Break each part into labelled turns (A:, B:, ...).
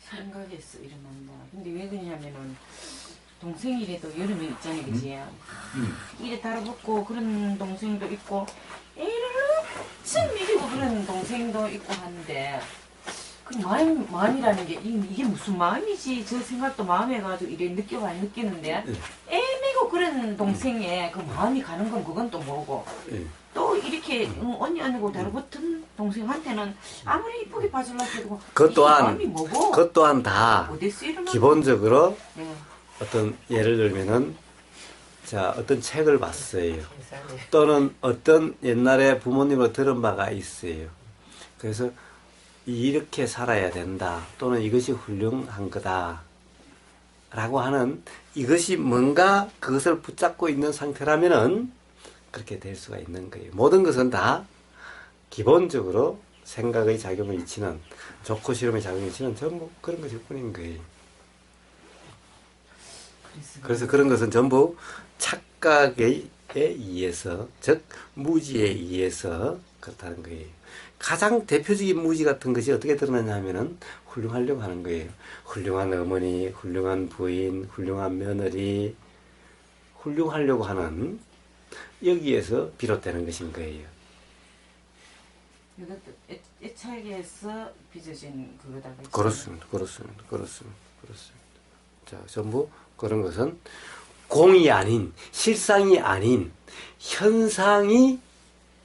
A: 생각에서 일어난다. 근데 왜 그러냐면은 동생이라도 여름에 있잖아요, 그지? 이래 달아붙고 그런 동생도 있고 애를 엄청 미리고 그런 동생도 있고 하는데 그 마음이라는 게 이게 무슨 마음이지? 저 생각도 마음에 가지고 이래 느끼는데 애매고 그런 동생의 그 마음이 가는 건 그건 또 모르고 또 이렇게 언니 아니고 달라붙은 동생한테는 아무리 이쁘게 봐주려고 해도 마음이 뭐고?
B: 그것 또한 다 기본적으로
A: 네.
B: 어떤 예를 들면은 자 어떤 책을 봤어요. 또는 어떤 옛날에 부모님으로 들은 바가 있어요. 그래서 이렇게 살아야 된다. 또는 이것이 훌륭한 거다. 라고 하는 이것이 뭔가 그것을 붙잡고 있는 상태라면은 그렇게 될 수가 있는 거예요. 모든 것은 다 기본적으로 생각의 작용을 이치는 좋고 싫음의 작용을 이치는 전부 그런 것일 뿐인 거예요. 그래서 그런 것은 전부 착각에 의해서 즉 무지에 의해서 그렇다는 거예요. 가장 대표적인 무지 같은 것이 어떻게 드러나냐 하면은 훌륭하려고 하는 거예요. 훌륭한 어머니, 훌륭한 부인, 훌륭한 며느리, 훌륭하려고 하는 여기에서 비롯되는 것인 거예요.
A: 이것도 애착에서 빚어진 그거다.
B: 그렇습니다. 자, 전부 그런 것은 공이 아닌, 실상이 아닌 현상이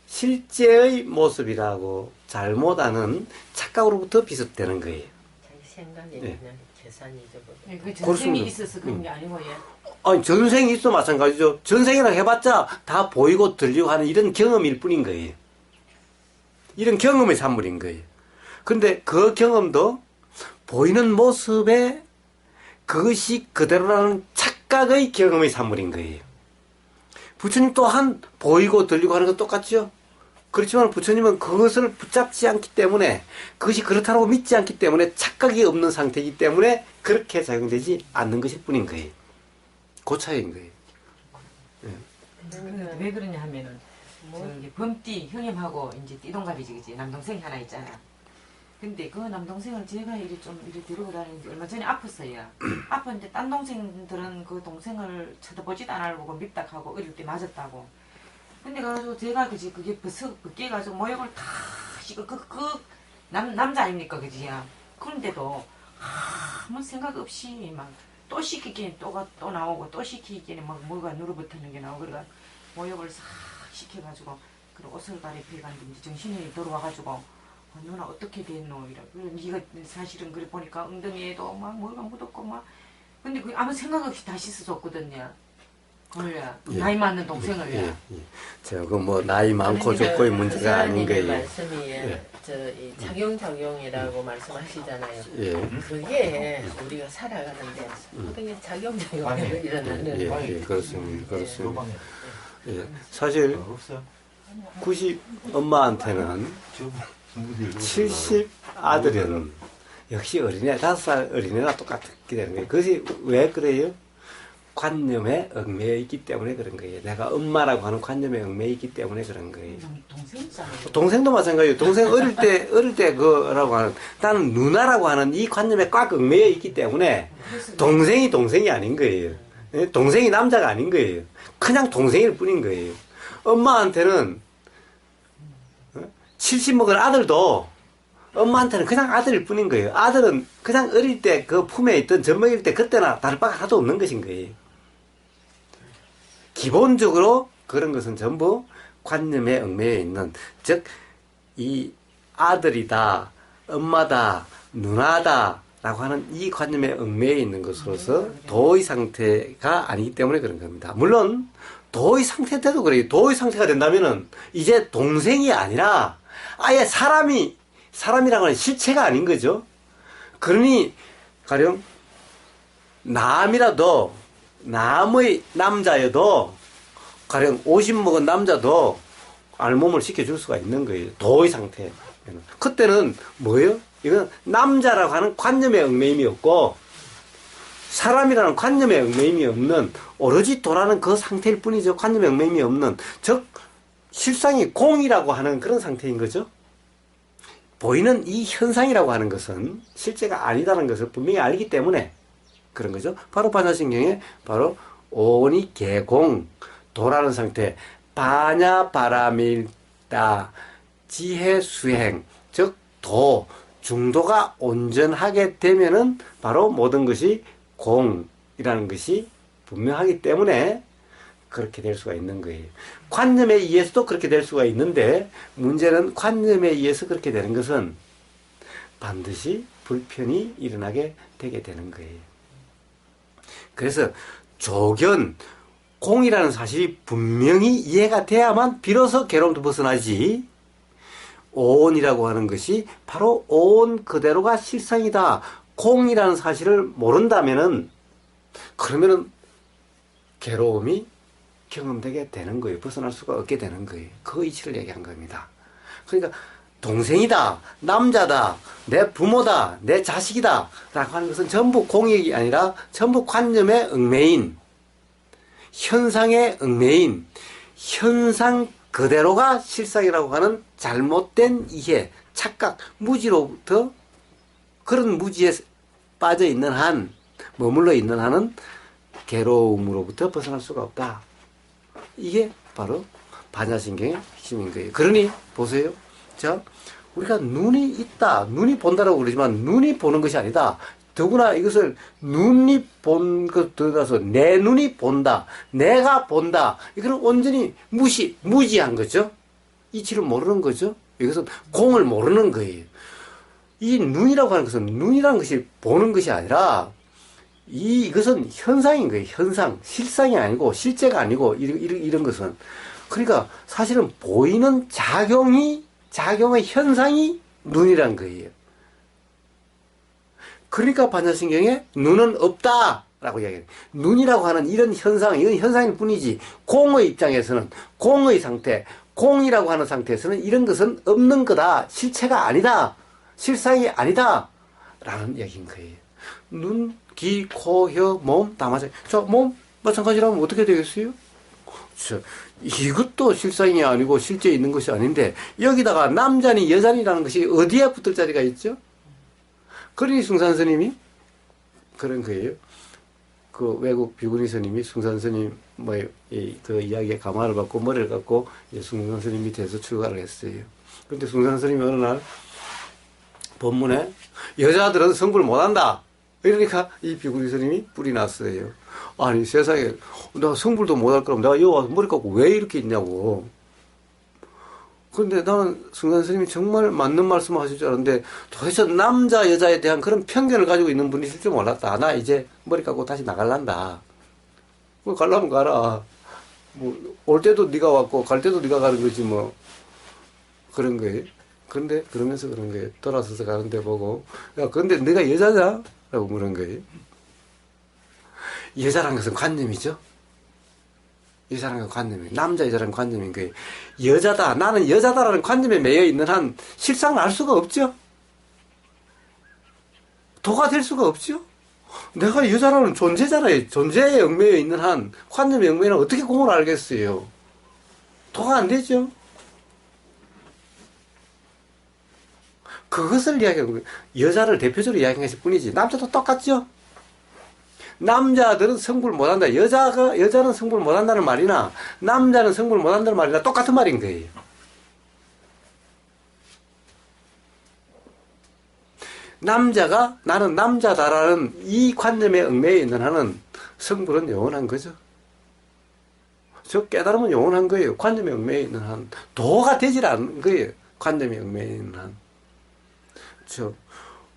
B: 실제의 모습이라고 잘못 아는 착각으로부터 비롯되는 거예요.
C: 자기 생각에 그냥 계산이죠.
A: 그 전생이 있어서 그런 게 아니고
B: 아니 전생이 있어 마찬가지죠. 전생이라 해봤자 다 보이고 들리고 하는 이런 경험일 뿐인 거예요. 이런 경험의 산물인 거예요. 그런데 그 경험도 보이는 모습에 그것이 그대로라는 착각의 경험의 산물인 거예요. 부처님 또한 보이고 들리고 하는 건 똑같죠. 그렇지만 부처님은 그것을 붙잡지 않기 때문에 그것이 그렇다고 믿지 않기 때문에 착각이 없는 상태이기 때문에 그렇게 작용되지 않는 것일 뿐인 거예요. 그 차이인 거예요.
A: 그러니까 왜 그러냐 하면은 이제 범띠 형님하고 이제 띠동갑이지, 그지? 남동생이 하나 있잖아. 근데 그 남동생을 제가 이리 데리고 다니는데 얼마 전에 아팠어요. 아팠는데 딴 동생들은 그 동생을 쳐다보지도 않으려고 밉다하고 어릴 때 맞았다고. 근데 가지고 제가 그게 벗겨가지고 모욕을 다 시고 남자 아닙니까, 그지야? 그런데도 아무 생각 없이 막 또 시키기엔 또 나오고 또 시키기에는 막 뭐가 눌어붙는 게 나오고 그래가 모욕을 싹 시켜가지고 그 옷을 갈아입혀가지고 정신이 돌아와가지고 누나 어떻게 됐노? 이래. 네가 사실은 그래 보니까 엉덩이에도 막 뭐가 묻었고 막 근데 그 아무 생각 없이 다 씻어줬거든요. 그걸 나이 많은 동생을
B: 제가 그 뭐 나이 많고 적고의 문제가 아닌 거예요.
C: 말씀이 이 작용작용이라고 말씀하시잖아요. 그게 우리가 살아가는데 모든 작용작용이 일어나는
B: 그렇습니다. 사실 90 엄마한테는 70 아들은 역시 어린애 5살 어린애나 똑같게 되는 거예요. 그것이 왜 그래요? 관념에 얽매여 있기 때문에 그런 거예요. 내가 엄마라고 하는 관념에 얽매여 있기 때문에 그런 거예요. 동생도 마찬가지예요. 동생 어릴 때 그라고 하는 나는 누나라고 하는 이 관념에 꽉 얽매여 있기 때문에 동생이 아닌 거예요. 동생이 남자가 아닌 거예요. 그냥 동생일 뿐인 거예요. 엄마한테는 70 먹은 아들도 엄마한테는 그냥 아들일 뿐인 거예요. 아들은 그냥 어릴 때 그 품에 있던 젖먹일 때 그때나 다를 바가 하나도 없는 것인 거예요. 기본적으로 그런 것은 전부 관념에 얽매여 있는, 즉 이 아들이다, 엄마다, 누나다 라고 하는 이 관념에 얽매여 있는 것으로서 도의 상태가 아니기 때문에 그런 겁니다. 물론 도의 상태 때도 그래요. 도의 상태가 된다면은 이제 동생이 아니라 아예 사람이라고 하는 실체가 아닌 거죠. 그러니 가령 남의 남자여도 가령 50 먹은 남자도 알몸을 시켜줄 수가 있는 거예요. 도의 상태. 그때는 뭐예요? 이건 남자라고 하는 관념의 얽매임이 없고 사람이라는 관념의 얽매임이 없는 오로지 도라는 그 상태일 뿐이죠. 관념의 얽매임이 없는, 즉 실상이 공이라고 하는 그런 상태인 거죠. 보이는 이 현상이라고 하는 것은 실제가 아니다는 것을 분명히 알기 때문에 그런 거죠. 바로 반야신경에 바로 오온이 개공, 도라는 상태, 반야 바라밀다, 지혜 수행, 즉 도, 중도가 온전하게 되면은 바로 모든 것이 공이라는 것이 분명하기 때문에 그렇게 될 수가 있는 거예요. 관념에 의해서도 그렇게 될 수가 있는데 문제는 관념에 의해서 그렇게 되는 것은 반드시 불편이 일어나게 되게 되는 거예요. 그래서 조견, 공이라는 사실이 분명히 이해가 돼야만 비로소 괴로움도 벗어나지, 오온이라고 하는 것이 바로 오온 그대로가 실상이다, 공이라는 사실을 모른다면은 그러면은 괴로움이 경험되게 되는 거예요. 벗어날 수가 없게 되는 거예요. 그 이치를 얘기한 겁니다. 그러니까 동생이다, 남자다, 내 부모다, 내 자식이다 라고 하는 것은 전부 공익이 아니라 전부 관념의 얽매인, 현상의 얽매인, 현상 그대로가 실상이라고 하는 잘못된 이해, 착각, 무지로부터, 그런 무지에 빠져 있는 한, 머물러 있는 한은 괴로움으로부터 벗어날 수가 없다. 이게 바로 반야신경의 핵심인 거예요. 그러니 보세요. 자, 우리가 눈이 있다, 눈이 본다라고 그러지만 눈이 보는 것이 아니다. 더구나 이것을 눈이 본 것 들어가서 내 눈이 본다, 내가 본다, 이거는 온전히 무지한 거죠. 이치를 모르는 거죠. 이것은 공을 모르는 거예요. 이 눈이라고 하는 것은 눈이라는 것이 보는 것이 아니라 이것은 현상인 거예요. 현상, 실상이 아니고 실제가 아니고 이런 것은, 그러니까 사실은 보이는 작용의 현상이 눈이란 거예요. 그러니까 반야신경에 눈은 없다라고 이야기해요. 눈이라고 하는 이런 현상일 뿐이지, 공의 입장에서는, 공의 상태, 공이라고 하는 상태에서는 이런 것은 없는 거다, 실체가 아니다, 실상이 아니다 라는 얘기인 거예요. 눈, 귀, 코, 혀, 몸 다 맞아요. 자, 몸 마찬가지라면 어떻게 되겠어요? 이것도 실상이 아니고 실제 있는 것이 아닌데 여기다가 남자니 여자니라는 것이 어디에 붙을 자리가 있죠? 그러니 숭산 스님이 그런 거예요. 그 외국 비구니 스님이 숭산 스님 그 이야기에 감화를 받고 머리를 갖고 숭산 스님 밑에서 출가를 했어요. 그런데 숭산 스님이 어느 날 본문에 여자들은 성불 못한다, 이러니까 이 비구니 스님이 뿔이 났어요. 아니 세상에, 내가 성불도 못할 거라면 내가 여기 와서 머리 깎고 왜 이렇게 있냐고. 그런데 나는 숭산 스님이 정말 맞는 말씀을 하실 줄 알았는데 도대체 남자 여자에 대한 그런 편견을 가지고 있는 분이실 줄 몰랐다. 나 이제 머리 깎고 다시 나갈란다. 뭐 가려면 가라. 뭐 올 때도 네가 왔고 갈 때도 네가 가는 거지 뭐. 그런 거예요. 그런데 그러면서 그런 거예요. 돌아서서 가는데 보고, 야 근데 네가 여자냐? 라고 물은 거예요. 여자라는 것은 관념이죠. 여자라는 건 관념이에요. 남자 여자라는 관념인 거예요. 여자다, 나는 여자다라는 관념에 매여 있는 한 실상을 알 수가 없죠. 도가 될 수가 없죠. 내가 여자라는 존재잖아요. 존재에 얽매여 있는 한, 관념에 얽매여는 어떻게 공을 알겠어요. 도가 안 되죠. 그것을 이야기하는 거예요. 여자를 대표적으로 이야기한 것일 뿐이지 남자도 똑같죠. 남자들은 성불 못한다, 여자는 성불 못한다는 말이나 남자는 성불 못한다는 말이나 똑같은 말인 거예요. 남자가 나는 남자다라는 이 관념에 얽매여 있는 한은 성불은 영원한 거죠. 저 깨달음은 영원한 거예요. 관념에 얽매여 있는 한. 도가 되질 않는 거예요. 관념에 얽매여 있는 한.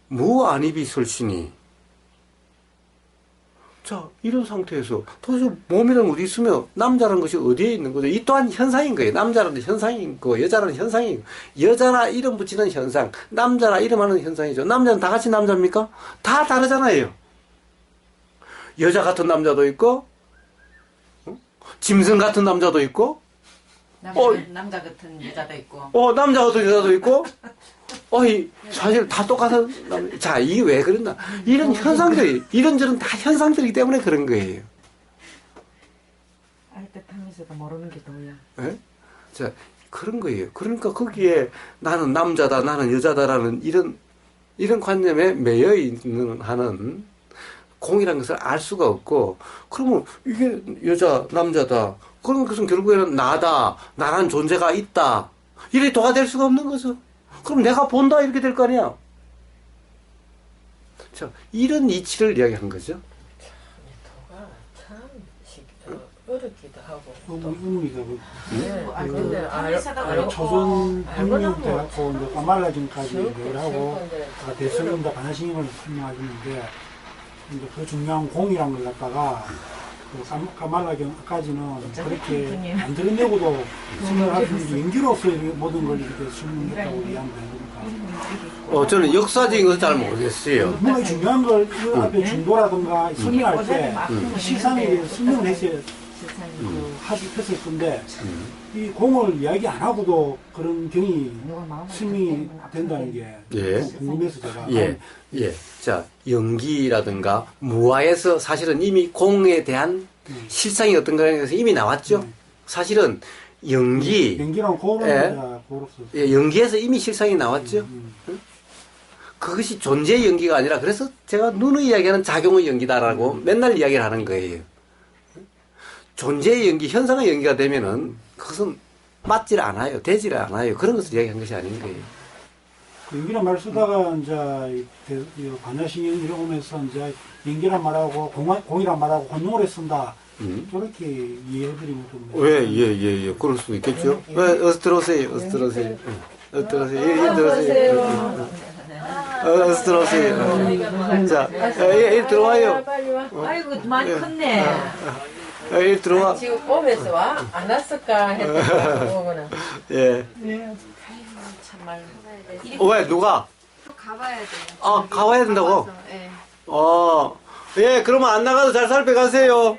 B: 무안입이 설신이. 자, 이런 상태에서 도대체 몸이란 어디 있으며 남자라는 것이 어디에 있는 거죠? 이 또한 현상인 거예요. 남자라는 현상인 거, 여자라는 현상인 거. 여자나 이름 붙이는 현상, 남자나 이름하는 현상이죠. 남자는 다 같이 남자입니까? 다 다르잖아요. 여자 같은 남자도 있고, 짐승 같은 남자도 있고,
A: 남자 같은 여자도 있고,
B: 남자 같은 여자도 있고, 사실 다 똑같은 자, 이게 왜 그랬나? 이런 현상들이, 이런저런 다 현상들이기 때문에 그런 거예요.
A: 알 듯 하면서도 모르는 게 도야.
B: 예? 자, 그런 거예요. 그러니까 거기에 나는 남자다, 나는 여자다라는 이런 관념에 매여 있는 하는 공이라는 것을 알 수가 없고, 그러면 이게 여자, 남자다. 그런 것은 결국에는 나다, 나란 존재가 있다. 이래 도가 될 수가 없는 거죠. 그럼 내가 본다 이렇게 될 거 아니야. 자, 이런 이치를 이야기한 거죠.
C: 도가 참 어렵기도 하고.
D: 너무 의미가
C: 네. 근데
D: 조선
C: 알고는
D: 평민대학교 이제 까말라전까지
C: 쉬울
D: 이걸 하고
C: 건데.
D: 대설론자 반야신경을 설명하시는데 이제 그 중요한 공이란 걸 갖다가 그 까말라경까지는 그렇게 안 드러내고도 설명할 수 있는 연기로서 모든 걸 이렇게 설명했다고 이해하면 되는 겁니까?
B: 저는 역사적인 것을 잘 모르겠어요.
D: 분명히 중요한 걸 이 앞에 중도라든가 설명할 때 시상에 대해서 설명을 했어야 했을 건데 이 공을 이야기 안 하고도 그런 경이 설명이 된다는 게
B: 예.
D: 궁금해서 제가
B: 예. 자, 연기라든가 무화에서 사실은 이미 공에 대한 실상이 어떤 거에서 이미 나왔죠. 사실은
D: 연기랑 고로로서
B: 연기에서 이미 실상이 나왔죠. 그것이 존재의 연기가 아니라 그래서 제가 누누이 이야기하는 작용의 연기다라고 맨날 이야기를 하는 거예요. 존재의 연기, 현상의 연기가 되면은 그것은 맞질 않아요. 되질 않아요. 그런 것을 이야기한 것이 아닌 거예요.
D: 연기란 말 쓰다가 이제 반야신경 이러고 오면서 이제 연기란 말하고 공이란 말하고 혼용을 쓴다. 저렇게 이해해드리면 좀.
B: 예. 그럴 수도 있겠죠. 어서 들어오세요. 어서 들어오세요. 어서 들어오세요. 어서 들어오세요. 자, 들어와요.
C: 빨리 와.
A: 아이고 많이 컸네.
B: 들어와.
C: 지금 오면서 와? 안 왔을까 했더니 오거나.
B: 예.
A: 참말.
B: 왜, 누가?
E: 가봐야 돼요.
B: 아, 가봐야 된다고?
E: 네.
B: 예, 그러면 안 나가도 잘 살펴가세요.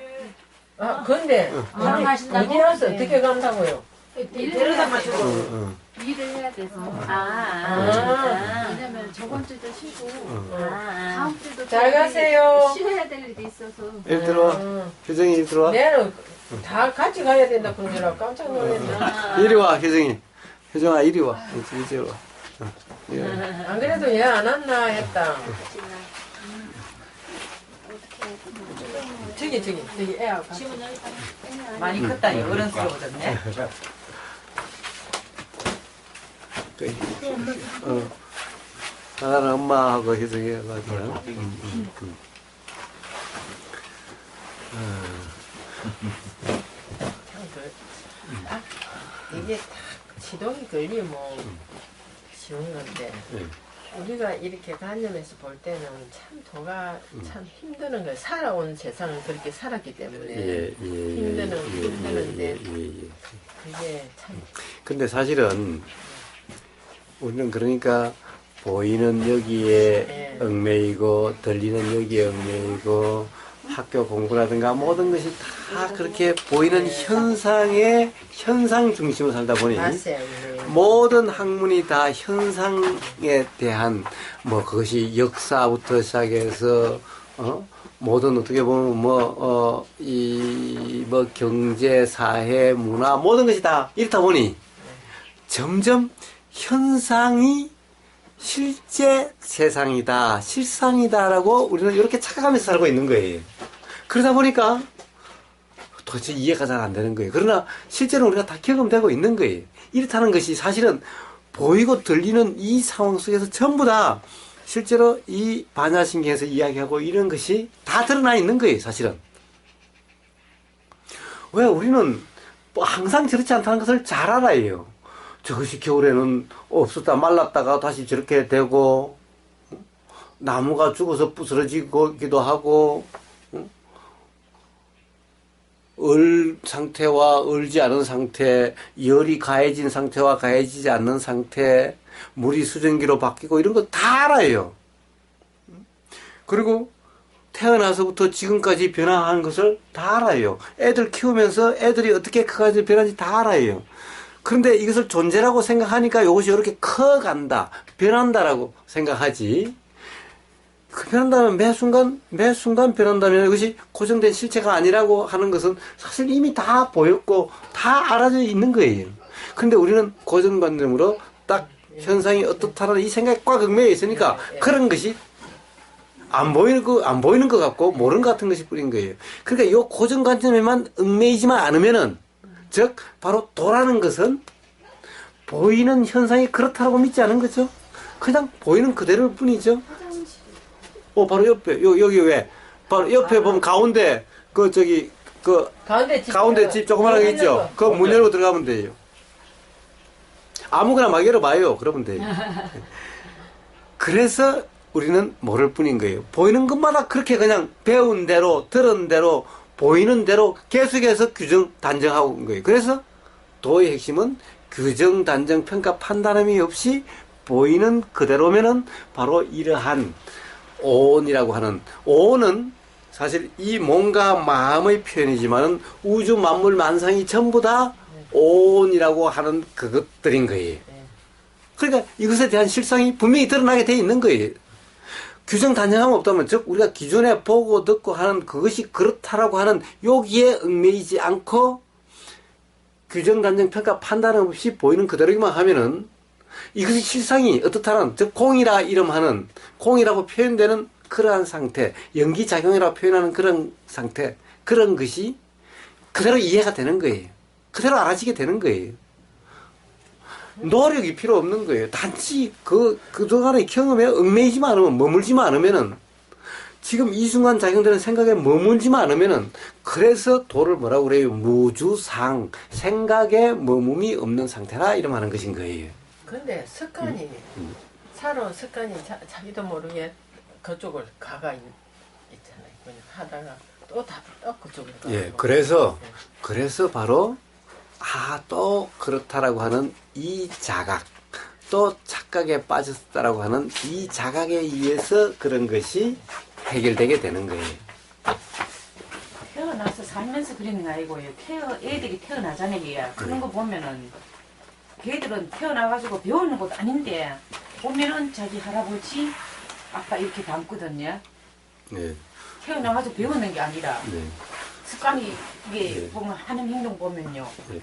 C: 근데 어디 와서 어떻게 간다고요?
A: 데려다 가지고.
E: 일을 해야 돼서. 왜냐면 저번 주도 쉬고 다음 주도
C: 잘 가세요.
E: 쉬어야 될 일이 있어서.
B: 일 들어와. 효정이 일 들어와.
C: 내는 다 같이 가야 된다 그런 줄 알고 깜짝 놀랐네.
B: 이리 와, 효정이. 효정아, 이리 와. 이리 와.
C: 안 그래도 얘 안 왔나 했다. 저기 애하고 같이.
A: 많이 컸다. 어른스러워졌네.
B: 나는 엄마하고 효정이 맞아.
C: 이게 딱 시동이 걸리면 쉬운 건데 우리가 이렇게 관념에서 볼 때는 참 도가 참 힘드는 거예요. 살아온 세상을 그렇게 살았기 때문에 힘드는데 그게 참.
B: 근데 사실은 우리는 그러니까 보이는 여기에 얽매이고 들리는 여기에 얽매이고 학교 공부라든가 모든 것이 다 그렇게 보이는 현상의 현상 중심으로 살다 보니 모든 학문이 다 현상에 대한 뭐 그것이 역사부터 시작해서 모든 어떻게 보면 이 경제, 사회, 문화 모든 것이 다 이렇다 보니 점점 현상이 실제 세상이다, 실상이다라고 우리는 이렇게 착각하면서 살고 있는 거예요. 그러다 보니까 도대체 이해가 잘 안 되는 거예요. 그러나 실제로 우리가 다 경험되고 있는 거예요. 이렇다는 것이 사실은 보이고 들리는 이 상황 속에서 전부 다 실제로 이 반야신경에서 이야기하고 이런 것이 다 드러나 있는 거예요, 사실은. 왜 우리는 뭐 항상 저렇지 않다는 것을 잘 알아요. 저것이 겨울에는 없었다 말랐다가 다시 저렇게 되고 나무가 죽어서 부스러지기도 하고 얼 상태와 얼지 않은 상태, 열이 가해진 상태와 가해지지 않는 상태, 물이 수증기로 바뀌고 이런 거 다 알아요. 그리고 태어나서부터 지금까지 변화한 것을 다 알아요. 애들 키우면서 애들이 어떻게 커가지고 변하는지 다 알아요. 그런데 이것을 존재라고 생각하니까 이것이 이렇게 커간다, 변한다라고 생각하지. 그 변한다면 매 순간 변한다면 이것이 고정된 실체가 아니라고 하는 것은 사실 이미 다 보였고 다 알아져 있는 거예요. 근데 우리는 고정관념으로 딱 현상이 어떻다라는 이 생각이 꽉 얽매여 있으니까 그런 것이 안 보이는 것 같고 모르는 것 같은 것이 뿌린 거예요. 그러니까 이 고정관념에만 얽매이지만 않으면은 즉 바로 도라는 것은 보이는 현상이 그렇다고 믿지 않은 거죠. 그냥 보이는 그대로일 뿐이죠. 바로 옆에 여기 왜 바로 옆에 보면 가운데 그 가운데 집 조그만하게 있죠. 그 문 열고 들어가면 돼요. 아무거나 막 열어봐요. 그러면 돼요. 그래서 우리는 모를 뿐인 거예요. 보이는 것마다 그렇게 그냥 배운 대로, 들은 대로, 보이는 대로 계속해서 규정, 단정하고 온 거예요. 그래서 도의 핵심은 규정, 단정, 평가, 판단함이 없이 보이는 그대로면은 바로 이러한 오온이라고 하는, 오온은 사실 이 몸과 마음의 표현이지만은 우주 만물 만상이 전부 다 오온이라고 하는 그것들인 거예요. 그러니까 이것에 대한 실상이 분명히 드러나게 돼 있는 거예요. 규정 단정함 없다면, 즉 우리가 기존에 보고 듣고 하는 그것이 그렇다라고 하는 여기에 얽매이지 않고 규정 단정 평가 판단 없이 보이는 그대로기만 하면은 이것이 실상이 어떻다는, 즉 공이라 이름하는, 공이라고 표현되는 그러한 상태, 연기작용이라고 표현하는 그런 상태, 그런 것이 그대로 이해가 되는 거예요. 그대로 알아지게 되는 거예요. 노력이 필요 없는 거예요. 단지 그동안의 경험에 얽매이지만 않으면, 머물지만 않으면은, 지금 이 순간 작용되는 생각에 머물지만 않으면은, 그래서 도를 뭐라고 그래요? 무주상, 생각에 머물이 없는 상태라 이름하는 것인 거예요.
C: 근데 습관이, 살아온 습관이 자기도 모르게 그쪽을 있잖아요. 그냥 하다가 또 그쪽으로 가고.
B: 예, 그래서 바로, 또 그렇다라고 하는 이 자각, 또 착각에 빠졌다라고 하는 이 자각에 의해서 그런 것이 해결되게 되는 거예요.
A: 태어나서 살면서 그러는 거 아니고요. 애들이 태어나잖아요. 그런 거 보면은 걔들은 태어나가지고 배우는 것도 아닌데 보면은 자기 할아버지 아빠 이렇게 닮거든요.
B: 네.
A: 태어나가지고 배우는 게 아니라
B: 네.
A: 습관이 이게
B: 네.
A: 보면 하는 행동 보면요.
B: 네.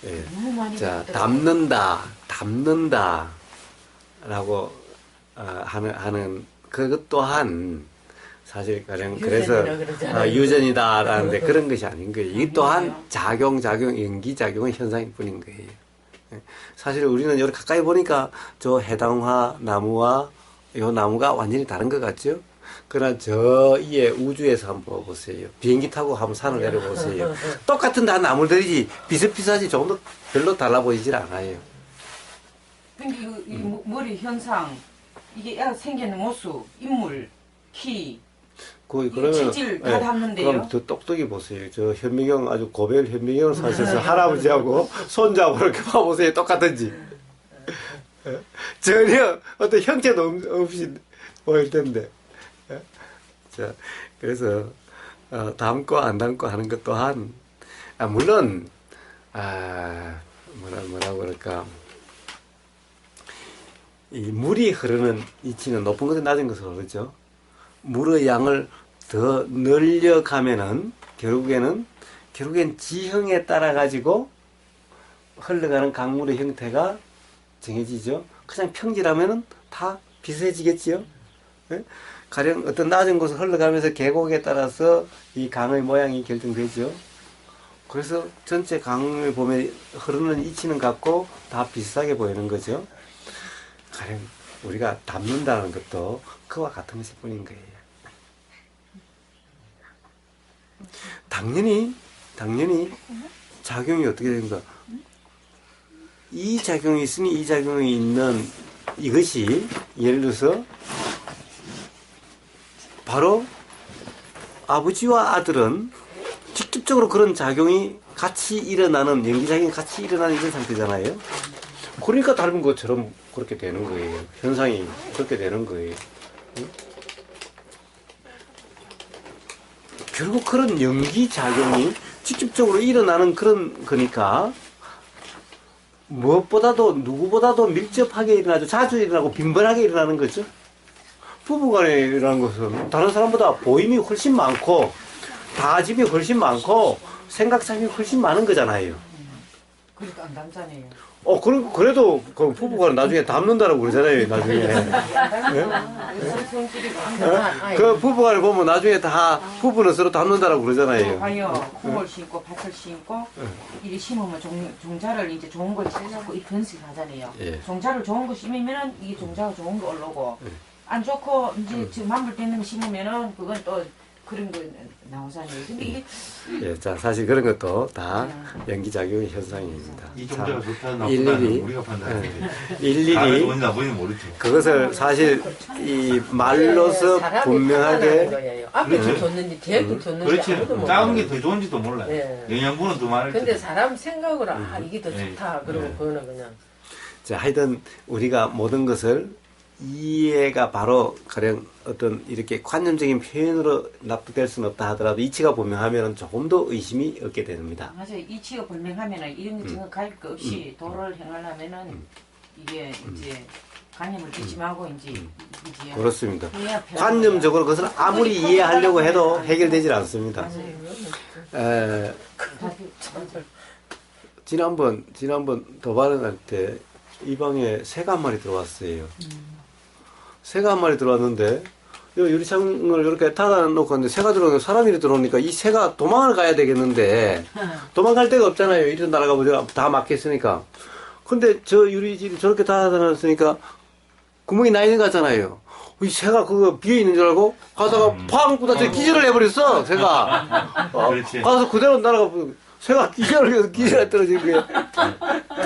B: 네.
A: 너무 많이
B: 자,
A: 바뀌더라고요.
B: 담는다 라고 하는 그것 또한 사실 가령 그래서 유전이다라는데 그런 것이 아닌 거예요. 이 또한 작용, 연기작용의 현상일 뿐인 거예요. 사실 우리는 여기 가까이 보니까 저 해당화 나무와 이 나무가 완전히 다른 것 같죠? 그러나 저 위에 우주에서 한번 보세요. 비행기 타고 한번 산을 내려보세요. 똑같은 다 나무들이지 비슷비슷하지 조금도 별로 달라 보이질 않아요.
A: 근데 이 머리 현상 이게 애가 생기는 모습, 인물, 키
B: 그러면
A: 질질 다 닮는데요?
B: 그럼 저 똑똑이 보세요. 저 현미경 아주 고별 현미경을 사셔서 할아버지하고 손자하고 이렇게 봐보세요. 똑같은지. 전혀 어떤 형태도 없이 보일 텐데. 자, 그래서 닮고 안 닮고 하는 것 또한 물론 뭐라고 그럴까, 이 물이 흐르는 이치는 높은 곳에 낮은 곳으로 흐르죠. 물의 양을 더 늘려가면은 결국엔 지형에 따라 가지고 흘러가는 강물의 형태가 정해지죠. 그냥 평지라면은 다 비슷해지겠지요. 네? 가령 어떤 낮은 곳을 흘러가면서 계곡에 따라서 이 강의 모양이 결정되죠. 그래서 전체 강을 보면 흐르는 이치는 같고 다 비슷하게 보이는 거죠. 가령 우리가 담는다는 것도 그와 같은 것일 뿐인 거예요. 당연히 작용이 어떻게 되는가? 이 작용이 있으니 이 작용이 있는 이것이 예를 들어서 바로 아버지와 아들은 직접적으로 그런 작용이 같이 일어나는, 연기작용이 같이 일어나는 이런 상태잖아요. 그러니까 닮은 것처럼 그렇게 되는 거예요. 현상이 그렇게 되는 거예요. 응? 결국 그런 연기작용이 직접적으로 일어나는 그런 거니까 무엇보다도 누구보다도 밀접하게 일어나죠. 자주 일어나고 빈번하게 일어나는 거죠. 부부간에 일어나는 것은 다른 사람보다 보임이 훨씬 많고 다짐이 훨씬 많고 생각상이 훨씬 많은 거잖아요.
A: 그러니까 안 닮잖아요.
B: 그래도 그 부부가 나중에 닮는다라고 그러잖아요, 나중에. 그 부부간을 보면 나중에 다 부부는 서로 닮는다라고 그러잖아요.
A: 봐요. 콩을 심고 밭을 심고 이리 심으면 종자를 이제 좋은 걸 찾고 이 번식하잖아요.
B: 예.
A: 종자를 좋은 거 심으면은 이게 종자가 좋은 거 올라오고 안 좋고 이제 지금 만불되는 거 심으면은 그건 또 그런 거 나오잖아요. 근데 이게
B: 예, 자, 사실 그런 것도 다 연기작용의 현상입니다.
F: 이
B: 자,
F: 종자가 좋다
B: 일일이,
F: 나쁘다는 우리가 판단해야 돼.
B: 일일이
F: 뭔지 나쁜지 모르죠.
B: 그것을 사실 이 말로서
C: 사람이
B: 분명하게
C: 판단하는 거예요. 앞에 좋는지 뒤에 좋는지
F: 그렇지.
C: 아무도 모르고.
F: 작은 게 더 좋은지도 몰라요.
C: 예.
F: 영양분은 더 많을
C: 근데
F: 텐데.
C: 사람 생각으로 이게 더
F: 네.
C: 좋다 그러고
F: 네.
C: 그거는 그냥
B: 자, 하여튼 우리가 모든 것을 이해가 바로 가령 어떤 이렇게 관념적인 표현으로 납득될 수는 없다 하더라도 이치가 분명하면 조금 더 의심이 없게 됩니다.
A: 맞아요. 이치가 불명하면은 이런 거 정확할 거 없이 도를 행하려면은 이게 이제 관념을 끼침하고 이제 이제
B: 그렇습니다.
A: 해야 편하고요.
B: 관념적으로 그것을 아무리 이해하려고 해도 해결되질 않습니다.
A: 맞아요.
B: 지난번 도발할 때 이 방에 새가 한 마리 들어왔어요. 새가 한 마리 들어왔는데 유리창을 이렇게 닫아놓고 있는데 새가 들어오니까 사람이 들어오니까 이 새가 도망을 가야 되겠는데 도망갈 데가 없잖아요. 이리 날아가 보죠. 다 막혔으니까. 근데 저 유리집이 저렇게 닫아놨으니까 구멍이 나 있는 것 같잖아요. 이 새가 그거 비어있는 줄 알고 가다가 팡 부딪혀 기절을 해버렸어. 새가.
F: 그렇지.
B: 가서 그대로 날아가 버리고 새가 기절해 떨어진 거예요.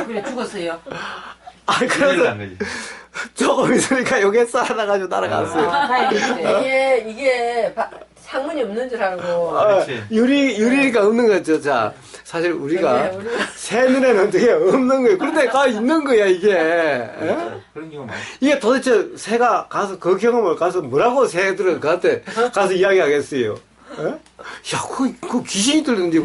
A: 그래 죽었어요.
F: 큰일
B: 그래서
F: 난 거지.
B: 조금 있으니까 여기에 쌀아나가지고 날아갔어요.
A: 다행이네.
C: 이게 상문이 없는 줄 알고
F: 그렇지.
B: 유리가 없는 거죠. 자, 사실 우리가
C: 네, 우리가-
B: 새 눈에는 되게 없는 거예요. 그런데 가 있는 거야, 이게. 예?
F: 그런 경우 많아.
B: 이게 도대체 새가 가서 그 경험을 가서 뭐라고 새들은 그한테 가서 이야기하겠어요. 예? 야, 그 귀신이 들렸는데,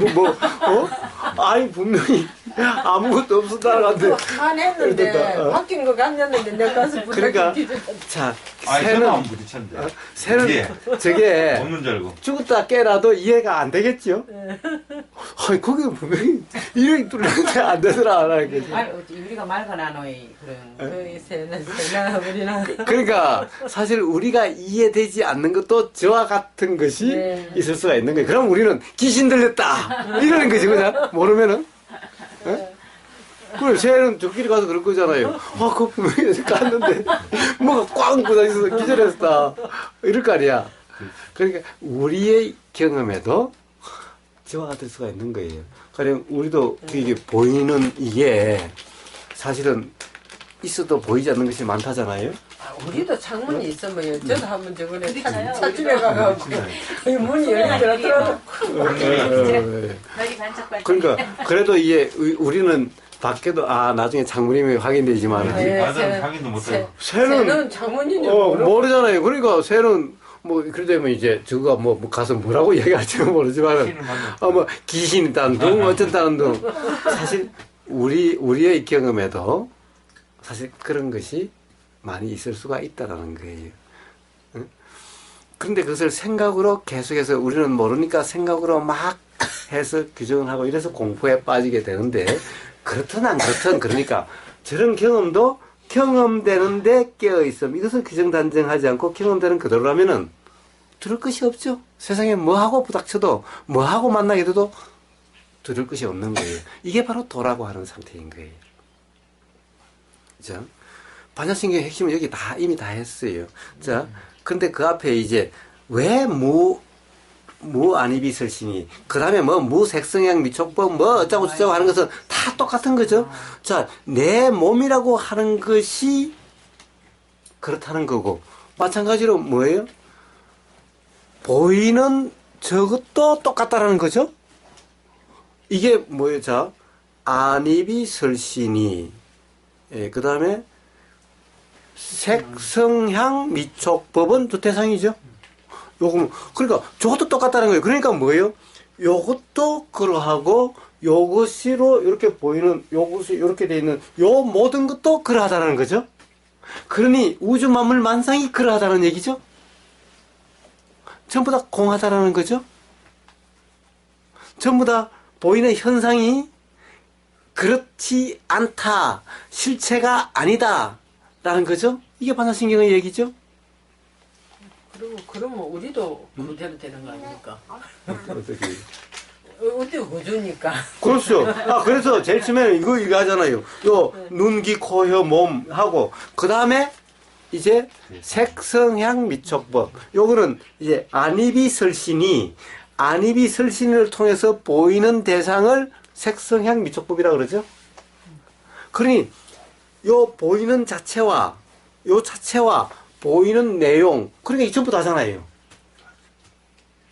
B: 아니, 분명히 아무것도 없었다는데.
C: 화냈는데
B: 그러니까,
C: 바뀐 거 같았는데 내가 가서
B: 그러니까,
C: 부탁해
B: 자,
F: 아니,
B: 새는,
F: 새는 안 부딪혔는데.
B: 새는
F: 예.
B: 저게
F: 없는 줄 알고.
B: 죽었다 깨라도 이해가 안 되겠죠? 아니, 거기 분명히 이름이 뚫렸는데 안 되더라, 라는 거지.
A: 우리가 말거나노이 그런.
C: 그 새는 새나 우리나
B: 그러니까 사실 우리가 이해되지 않는 것도 저와 같은 것이
C: 네.
B: 있을 수가 있는 거예요. 그럼 우리는 귀신 들렸다 이러는 거지 그냥 모르면은. 예? 그래 새는 저끼리 가서 그럴 거잖아요. 그거 분명히 갔는데 뭐가 꽝 부딪혀서 기절했다 이럴 거 아니야. 그러니까 우리의 경험에도 저와 같을 수가 있는 거예요. 가령 우리도 이게 보이는 이게 사실은 있어도 보이지 않는 것이 많다잖아요.
C: 우리도 창문이 있으면 저도 한번 저번에 차집에 가가지고 이 문이 열리더라도
A: 별이 반짝반짝.
B: 그러니까 그래도 이게 우리는 밖에도 나중에 창문이면 확인되지만
C: 네.
F: 맞아, 확인도 못해요.
B: 새는
C: 창문인 줄 모르고
B: 모르잖아요. 그러니까 새는 뭐 그러다면 이제 저거 뭐 가서 뭐라고 얘기할지는 모르지만
F: 귀신을 만나.
B: 뭐 귀신이 있다는 둥 어쩐다는 둥 사실 우리의 경험에도 사실 그런 것이 많이 있을 수가 있다라는 거예요. 응? 그런데 그것을 생각으로 계속해서 우리는 모르니까 생각으로 막 해서 규정을 하고 이래서 공포에 빠지게 되는데 그렇든 안 그렇든 그러니까 저런 경험도 경험되는데 깨어있음 이것을 규정단정하지 않고 경험되는 그대로라면은 들을 것이 없죠. 세상에 뭐하고 부닥쳐도 뭐하고 만나게 돼도 들을 것이 없는 거예요. 이게 바로 도라고 하는 상태인 거예요. 자, 반야신경의 핵심은 여기 이미 다 했어요. 자, 근데 그 앞에 이제 왜 무안입이 설신이 그 다음에 무색성향 미촉법 어쩌고 저쩌고 하는 것은 다 똑같은 거죠. 자, 내 몸이라고 하는 것이 그렇다는 거고 마찬가지로 뭐예요? 보이는 저것도 똑같다라는 거죠. 이게 뭐예요? 자, 안입이 설신이 그 다음에 색성향 미촉법은 두태상이죠. 요거 그러니까 저것도 똑같다는 거예요. 그러니까 뭐예요? 요것도 그러하고 요것으로 이렇게 보이는 요것이 이렇게 돼 있는 요 모든 것도 그러하다는 거죠. 그러니 우주 만물 만상이 그러하다는 얘기죠. 전부 다 공하다라는 거죠. 전부 다 보이는 현상이 그렇지 않다. 실체가 아니다. 라는 거죠. 이게 반사신경의 얘기죠.
C: 그러면 우리도 그대로 되는 거 아닙니까?
B: 어떻게.
C: 어디가 그주니까.
B: 그렇죠. 그래서 제일 처음에는 이거 하잖아요. 눈, 귀, 코, 혀, 몸 하고, 그 다음에 이제 색성향 미촉법. 요거는 이제 안입이 설신을 통해서 보이는 대상을 색성향 미촉법이라고 그러죠. 그러니 요 보이는 자체와 보이는 내용, 그러니까 이게 전부 다잖아요.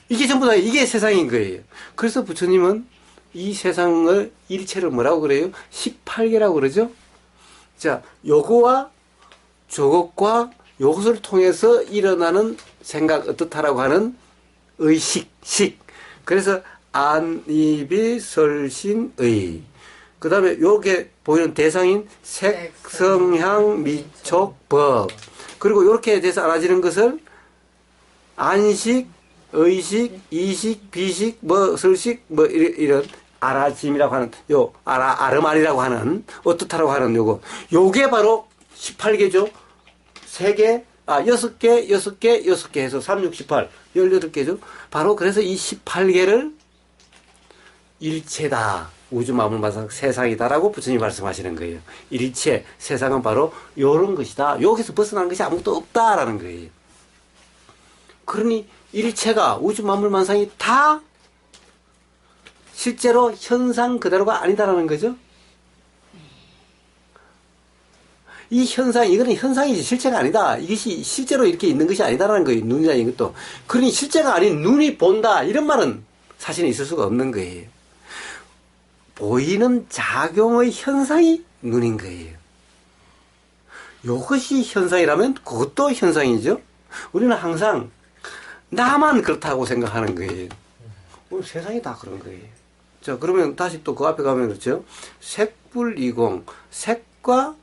B: 이게 전부 다 이게 세상인 거예요. 그래서 부처님은 이 세상을 일체를 뭐라고 그래요? 18개라고 그러죠. 자, 요거와 저것과 요것을 통해서 일어나는 생각 어떻다라고 하는 의식. 그래서 안입이 설신의. 그 다음에 요게 보이는 대상인 색성향 미촉법. 그리고 이렇게 돼서 알아지는 것을 안식, 의식, 이식, 비식, 설식, 이런 알아짐이라고 하는, 아르말이라고 하는, 어떻다라고 하는 요게 바로 18개죠. 3개, 6개 해서 3, 6, 18, 18개죠. 바로 그래서 이 18개를 일체다. 우주 만물 만상 세상이다라고 부처님이 말씀하시는 거예요. 일체, 세상은 바로 요런 것이다. 여기서 벗어나는 것이 아무것도 없다라는 거예요. 그러니 일체가 우주 만물 만상이 다 실제로 현상 그대로가 아니다라는 거죠. 이 현상, 이거는 현상이지 실체가 아니다. 이것이 실제로 이렇게 있는 것이 아니다라는 거예요. 눈이나 이것도. 그러니 실제가 아닌 눈이 본다. 이런 말은 사실은 있을 수가 없는 거예요. 보이는 작용의 현상이 눈인 거예요. 이것이 현상이라면 그것도 현상이죠. 우리는 항상 나만 그렇다고 생각하는 거예요. 오늘 세상이 다 그런 거예요. 자, 그러면 다시 또 그 앞에 가면 그렇죠. 색불이공. 색과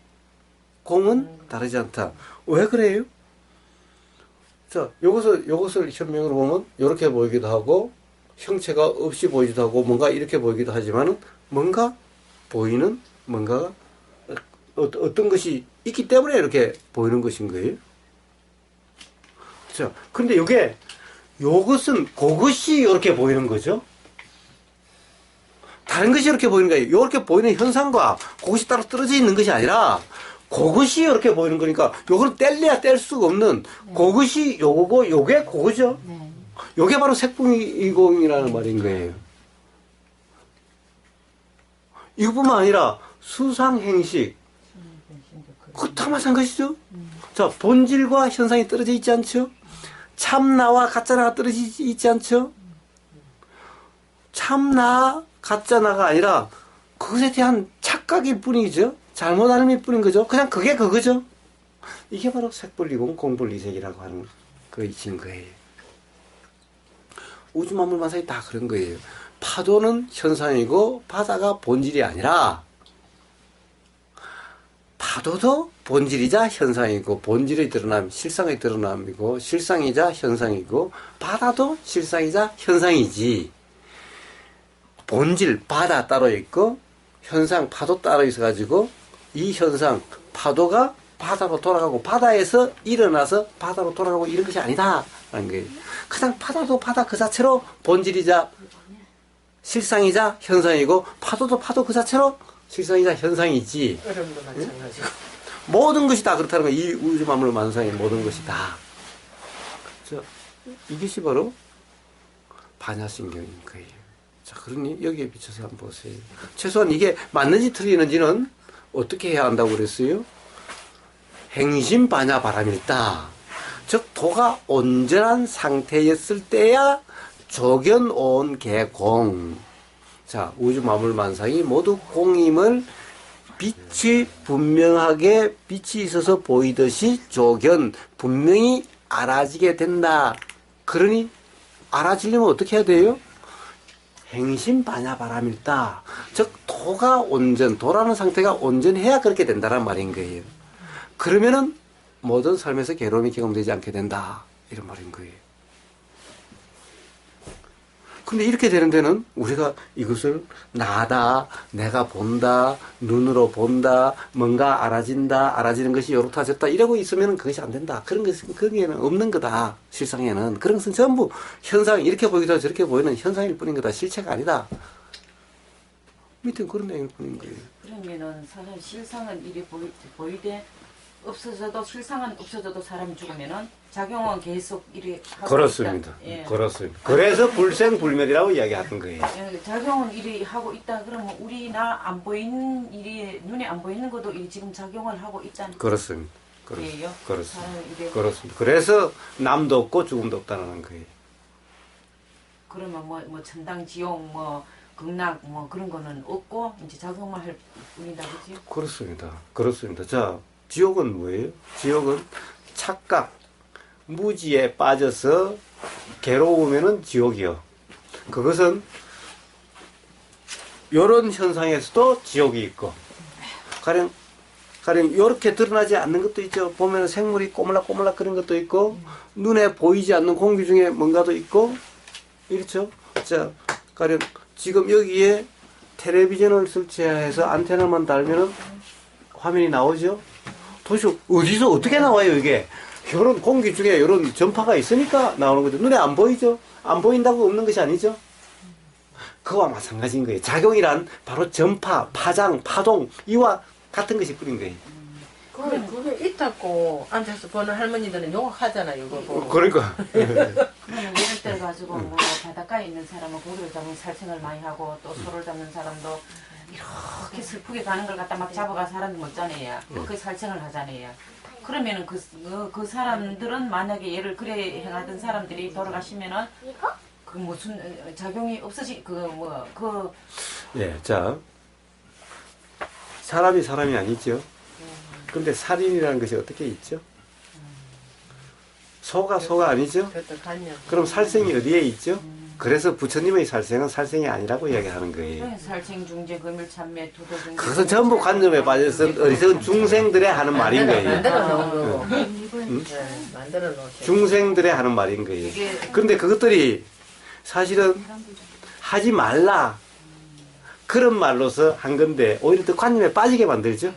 B: 공은 다르지 않다. 왜 그래요? 자, 요것을 현명으로 보면 이렇게 보이기도 하고 형체가 없이 보이기도 하고 뭔가 이렇게 보이기도 하지만은 뭔가 보이는 뭔가가 어떤 것이 있기 때문에 이렇게 보이는 것인 거예요. 자, 근데 요것은 그것이 이렇게 보이는 거죠. 다른 것이 이렇게 보이는 거예요. 이렇게 보이는 현상과 그것이 따로 떨어져 있는 것이 아니라 그것이 이렇게 보이는 거니까 요걸 뗄래야 뗄 수가 없는 그것이 요거고 요게 그거죠. 요게 바로 색풍이공이라는 말인 거예요. 이것뿐만 아니라 수상행식 그거 다 마찬가지죠. 자, 본질과 현상이 떨어져 있지 않죠? 참나와 가짜나가 떨어져 있지 않죠? 참나, 가짜나가 아니라 그것에 대한 착각일 뿐이죠. 잘못 알음일 뿐인 거죠. 그냥 그게 그거죠. 이게 바로 색불이공 공불이색이라고 하는 것인 거예요. 우주 만물 만상이 다 그런 거예요. 파도는 현상이고 바다가 본질이 아니라 파도도 본질이자 현상이고 본질의 드러남, 실상의 드러남이고 실상이자 현상이고 바다도 실상이자 현상이지. 본질, 바다 따로 있고 현상, 파도 따로 있어가지고 이 현상, 파도가 바다로 돌아가고 바다에서 일어나서 바다로 돌아가고 이런 것이 아니다 라는 거예요. 그냥 바다도 바다 그 자체로 본질이자 실상이자 현상이고 파도도 파도 그 자체로 실상이자 현상이지.
C: 얼음도 마찬가지고.
B: 모든 것이 다 그렇다는 거예요. 이 우주 만물 만상의 모든 것이 다. 이것이 바로 반야신경인 거예요. 자, 그러니 여기에 비춰서 한번 보세요. 최소한 이게 맞는지 틀리는지는 어떻게 해야 한다고 그랬어요? 행심 반야 바람일다. 즉 도가 온전한 상태였을 때야 조견 온 개공. 자, 우주 만물 만상이 모두 공임을 빛이 분명하게 빛이 있어서 보이듯이 조견 분명히 알아지게 된다. 그러니 알아지려면 어떻게 해야 돼요? 행심 반야 바람일다. 즉 도가 온전, 도라는 상태가 온전해야 그렇게 된다는 말인 거예요. 그러면은 모든 삶에서 괴로움이 경험되지 않게 된다. 이런 말인 거예요. 근데 이렇게 되는 데는 우리가 이것을 나다, 내가 본다, 눈으로 본다, 뭔가 알아지는 것이 요렇다 저렇다 이러고 있으면 그것이 안 된다. 그런 것은 거기에는 없는 거다. 실상에는. 그런 것은 전부 현상, 이렇게 보이다 저렇게 보이는 현상일 뿐인 거다. 실체가 아니다. 밑에 그런 내용일 뿐인 거예요.
A: 그러면은 사실 실상은 이리 보이되 없어져도 실상은 없어져도 사람이 죽으면은 작용은 계속 이리 하고
B: 그렇습니다.
A: 있다. 예.
B: 그렇습니다. 그래서 불생불멸이라고 이야기하는 거예요.
A: 예, 작용은 이리 하고 있다. 그러면 우리 나 안 보이는 일이 눈에 안 보이는 것도 이 지금 작용을 하고 있다는
B: 그렇습니다.
A: 거예요.
B: 그렇습니다.
A: 사람은 이래
B: 그렇습니다. 그래서 남도 없고 죽음도 없다는 거예요.
A: 그러면 뭐 천당 지옥 뭐 극락 뭐 그런 거는 없고 이제 작용만 할 뿐이다, 그렇지?
B: 그렇습니다. 그렇습니다. 자, 지옥은 뭐예요? 지옥은 착각, 무지에 빠져서 괴로우면은 지옥이요. 그것은 요런 현상에서도 지옥이 있고, 가령 요렇게 드러나지 않는 것도 있죠. 보면 생물이 꼬물락꼬물락 그런 것도 있고, 눈에 보이지 않는 공기 중에 뭔가도 있고, 이렇죠. 자, 가령 지금 여기에 텔레비전을 설치해서 안테나만 달면은 화면이 나오죠. 도대체 어디서 어떻게 나와요, 이게? 이런 공기 중에 이런 전파가 있으니까 나오는 거죠. 눈에 안 보이죠? 안 보인다고 없는 것이 아니죠? 그와 마찬가지인 거예요. 작용이란 바로 전파, 파장, 파동, 이와 같은 것이 뿐인 거예요.
C: 그게 있다고 앉아서 보는 할머니들은 욕하잖아요, 이거 보고.
B: 그러니까.
A: 그러면 예를 들어 가지고 뭐 바닷가에 있는 사람은 고기를 잡는 살생을 많이 하고 또 소를 잡는 사람도 이렇게 슬프게 가는 걸 갖다 막 잡아가 사람 먹잖아요. 그 살생을 하잖아요. 그러면은 그 사람들은 만약에 얘를 그래 행하던 사람들이 돌아가시면은 그 무슨 작용이 없어지
B: 예, 자. 사람이 아니죠. 근데 살인이라는 것이 어떻게 있죠? 소가 아니죠?
C: 그것도 관념.
B: 그럼 살생이 어디에 있죠? 그래서 부처님의 살생은 살생이 아니라고 이야기하는 거예요.
A: 살생 중재 금일 참매 두도 중재
B: 그것은 전부 관념에 빠져서 어리석은 중생들의 하는 말인 거예요.
C: 만들어 놓은 거고. 만들어 놓으세요.
B: 중생들의 하는 말인 거예요. 근데 그것들이 사실은 하지 말라 그런 말로서 한 건데 오히려 더 관념에 빠지게 만들죠.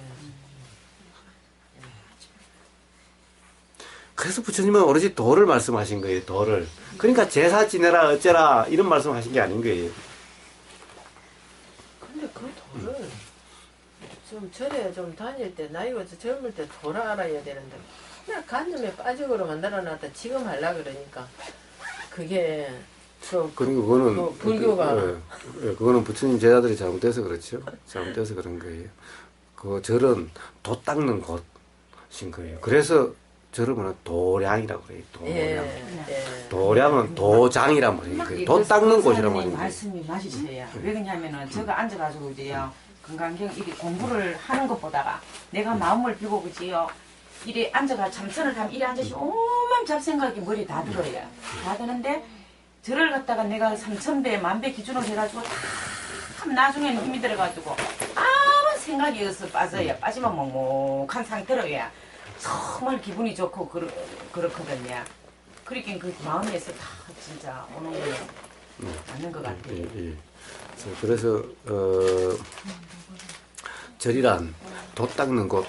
B: 그래서 부처님은 오로지 도를 말씀하신 거예요. 도를. 그러니까 제사 지내라 어째라 이런 말씀하신 게 아닌 거예요.
C: 근데 그 돌을 좀 절에 좀 다닐 때 나이가 젊을 때 돌 알아야 되는데 그냥 관념에 빠지고로 만들어놨다 지금 하려 그러니까 그게
B: 그리고 그거는
C: 그 불교가
B: 그거는 부처님 제자들이 잘못돼서 그렇죠. 잘못돼서 그런 거예요. 그 절은 도 닦는 곳인 거예요. 그래서 절을 뭐냐 도량이라고 그래요. 도량.
C: 예.
B: 도량은 도장이란 말이에요. 도 닦는 곳이란 말이에요.
A: 말씀이 맞으세요. 왜 그러냐면은 제가 앉아가지고 이제요 건강경 이게 공부를 하는 것보다가 내가 마음을 비고 그지요 이래 앉아가 참선을 하면 이래 앉아서 오만 잡생각이 머리에 다 들어요. 다 드는데 절을 갖다가 내가 3,000배, 10,000배 기준으로 해가지고 다 나중에는 힘이 들어가지고 아무 생각이 없어 빠져요. 빠지면 멍멍한 상태로야 정말 기분이 좋고 그렇거든요. 그러니까 그 마음에서 다 진짜 오는 게 맞는 것 같아요.
B: 예. 그래서 절이란 도 닦는 곳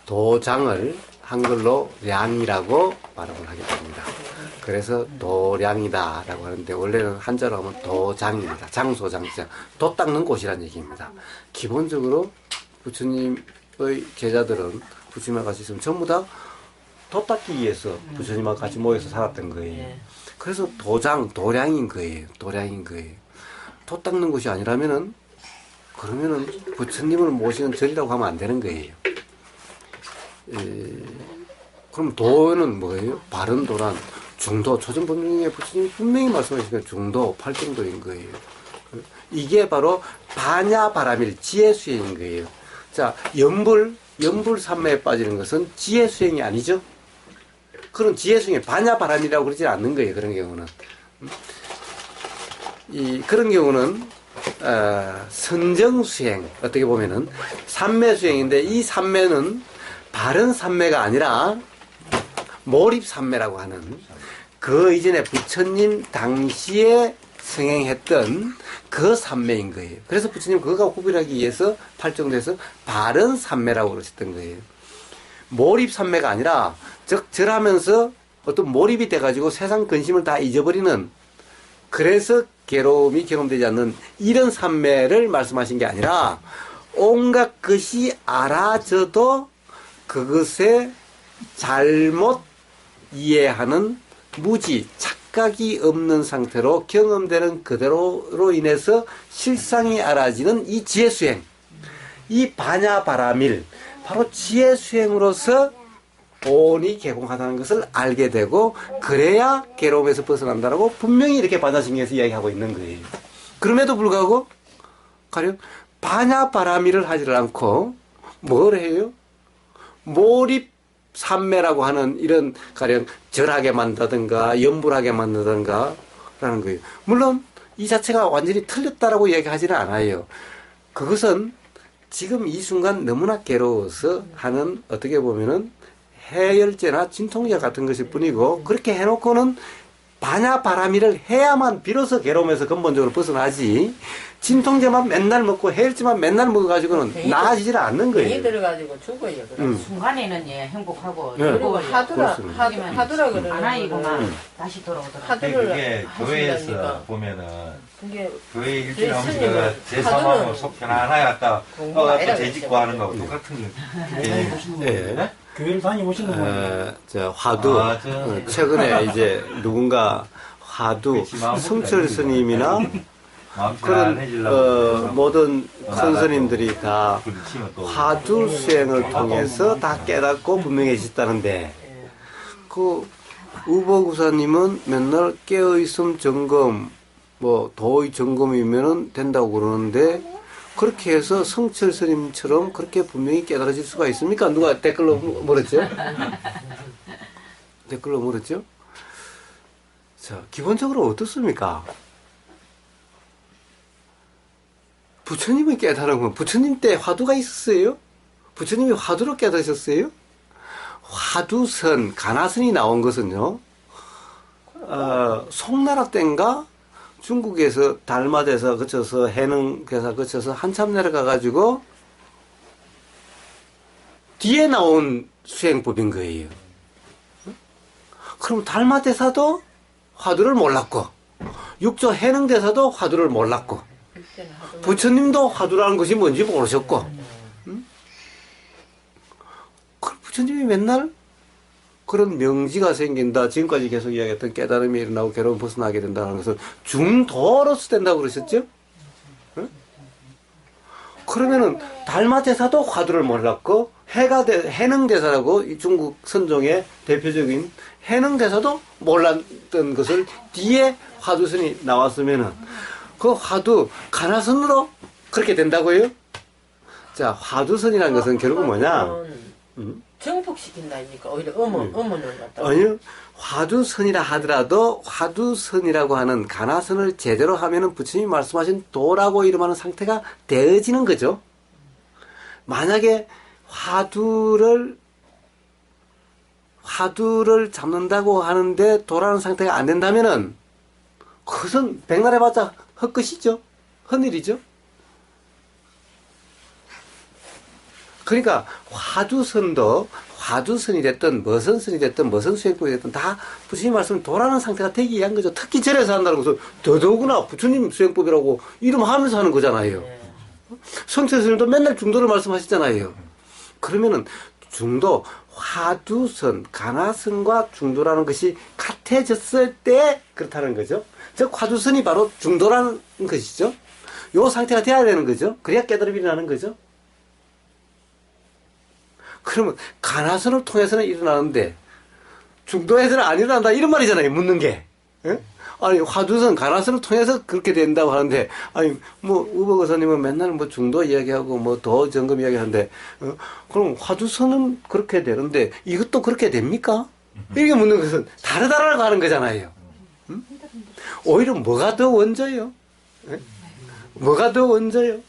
B: 도장을 한글로 량이라고 발음을 하게 됩니다. 그래서 도량이다라고 하는데 원래는 한자로 하면 도장입니다. 장소장장 도 닦는 곳이란 얘기입니다. 기본적으로 부처님의 제자들은 부처님과 같이 있으면 전부 다 도 닦기 위해서 부처님과 같이 모여서 살았던 거예요. 그래서 도량인 거예요. 도 닦는 곳이 아니라면은 그러면은 부처님을 모시는 절이라고 하면 안 되는 거예요. 그럼 도는 뭐예요? 바른 도란 중도, 초전본중에 부처님이 분명히 말씀하시니까 중도, 팔정도인 거예요. 이게 바로 반야바라밀, 지혜수행인 거예요. 자, 연불산매에 빠지는 것은 지혜수행이 아니죠? 그런 지혜수행이 반야바람이라고 그러지 않는 거예요, 그런 경우는. 그런 경우는, 선정수행, 어떻게 보면은, 산매수행인데, 이 산매는 바른 산매가 아니라, 몰입산매라고 하는, 그 이전에 부처님 당시에 성행했던 그 삼매인 거예요. 그래서 부처님 그거가 구별하기 위해서 팔정도에서 바른 삼매라고 그러셨던 거예요. 몰입 삼매가 아니라 절하면서 어떤 몰입이 돼가지고 세상 근심을 다 잊어버리는, 그래서 괴로움이 경험되지 않는 이런 삼매를 말씀하신 게 아니라 온갖 것이 알아져도 그것에 잘못 이해하는 무지, 착각이 없는 상태로 경험되는 그대로로 인해서 실상이 알아지는 이 지혜수행, 이 반야바라밀, 바로 지혜수행으로서 본이 개공하다는 것을 알게 되고, 그래야 괴로움에서 벗어난다라고 분명히 이렇게 반야심경에서 이야기하고 있는 거예요. 그럼에도 불구하고 가령 반야바라밀을 하지를 않고 뭘 해요? 몰입 삼매라고 하는 이런 가령 절하게 만든다든가 염불하게 만든다든가 라는 거예요. 물론 이 자체가 완전히 틀렸다라고 이야기하지는 않아요. 그것은 지금 이 순간 너무나 괴로워서 하는, 어떻게 보면은 해열제나 진통제 같은 것일 뿐이고, 그렇게 해놓고는 반야바라밀을 해야만 비로소 괴로움에서 근본적으로 벗어나지, 진통제만 맨날 먹고 해열제만 맨날 먹어가지고는 나아지질 않는
C: 병이
B: 거예요.
C: 들어가지고 죽어요. 그럼.
A: 순간에는 예 행복하고
B: 네.
C: 그리고
A: 즐거워요.
C: 하두라
B: 그렇습니다.
C: 하두라 그러는
A: 아나이고만
C: 거는
A: 다시 돌아오더라고요.
C: 하두를
F: 그게 교회에서
C: 하신다니까.
F: 보면은
C: 그게
F: 교회 일주일 하면서
C: 스님은
F: 제3하고
C: 하도는
F: 속 편안하게 갔다
C: 공부가
F: 또
C: 아니라
F: 재짓고
C: 그랬죠.
F: 하는 거하고 똑같은
D: 교회에 오시는
B: 예.
D: 거예요. 교회를 다녀오시는 거예요.
B: 저 화두,
F: 아,
B: 최근에 이제 누군가 화두,
F: 그치, 마음
B: 성철
F: 먹으려고
B: 스님이나
F: 마음
B: 그런
F: 편안해지려고
B: 모든 큰 스님들이 다
F: 부딪히면 또
B: 화두 수행을 통해서 다 깨닫고 분명해졌다는데, 그 우보구사님은 맨날 깨어있음 점검, 뭐 도의 점검이면은 된다고 그러는데, 그렇게 해서 성철 스님처럼 그렇게 분명히 깨달아질 수가 있습니까? 누가 댓글로 물었죠? 댓글로 물었죠? 자, 기본적으로 어떻습니까? 부처님이 깨달은 건 부처님 때 화두가 있었어요? 부처님이 화두로 깨달으셨어요? 화두선, 가나선이 나온 것은요, 송나라 때인가 중국에서 달마대에서 거쳐서 해능에서 거쳐서 한참 내려가가지고 뒤에 나온 수행법인 거예요. 그럼 달마대사도 화두를 몰랐고, 육조 해능대사도 화두를 몰랐고,
C: 그때는 하도
B: 부처님도 화두라는 것이 뭔지 모르셨고, 그 부처님이 맨날 그런 명지가 생긴다, 지금까지 계속 이야기했던 깨달음이 일어나고 괴로움 벗어나게 된다는 것을 중도로서 된다고 그러셨죠? 응? 그러면은 달마대사도 화두를 몰랐고, 해능대사라고 이 중국 선종의 대표적인 해능대사도 몰랐던 것을 뒤에 화두선이 나왔으면은 그 화두 가나선으로 그렇게 된다고요? 자, 화두선이라는 것은 결국은 뭐냐?
C: 정복시킨다니까. 오히려 어머는 갖다가.
B: 아니요. 화두선이라 하더라도 화두선이라고 하는 가나선을 제대로 하면은 부처님이 말씀하신 도라고 이름하는 상태가 되어지는 거죠. 만약에 화두를 잡는다고 하는데 도라는 상태가 안 된다면은 그것은 백날 해봤자 헛것이죠. 헛일이죠. 그러니까 화두선이 됐든 무슨 선이 됐든 무슨 수행법이 됐든 다 부처님 말씀 도라는 상태가 되기 위한 거죠. 특히 절에서 한다는 것은 더더구나 부처님 수행법이라고 이름하면서 하는 거잖아요. 성철 스님도 맨날 중도를 말씀하셨잖아요. 그러면은 중도, 화두선, 가나선과 중도라는 것이 같아졌을 때 그렇다는 거죠. 즉 화두선이 바로 중도라는 것이죠. 요 상태가 돼야 되는 거죠. 그래야 깨달음이 일어나는 거죠. 그러면 가나선을 통해서는 일어나는데 중도에서는 안 일어난다 이런 말이잖아요. 묻는 게. 예? 아니 화두선, 가나선을 통해서 그렇게 된다고 하는데, 아니 뭐 우보거사님은 맨날 뭐 중도 이야기하고 뭐 도 점검 이야기하는데, 그럼 화두선은 그렇게 되는데 이것도 그렇게 됩니까? 이렇게 묻는 것은 다르다라고 하는 거잖아요. 오히려 뭐가 더 원조예요? 예? 뭐가 더 원조예요?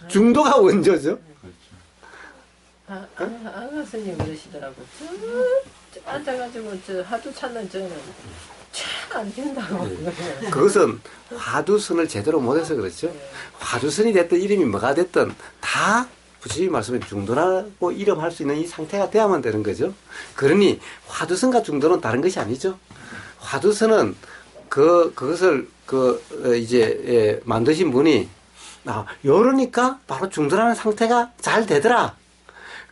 B: 중도가 원조죠.
C: 아가스님 그러시더라고. 저 앉아가지고 저 하도 찾는 저는 쫙 안 된다고.
B: 그것은 화두선을 제대로 못해서 그렇죠. 화두선이 됐든 이름이 뭐가 됐든 다 부처님이 말씀에 중도라고 이름할 수 있는 이 상태가 돼야만 되는 거죠. 그러니 화두선과 중도는 다른 것이 아니죠. 화두선은 그것을 이제 만드신 분이 요러니까 바로 중도라는 상태가 잘 되더라.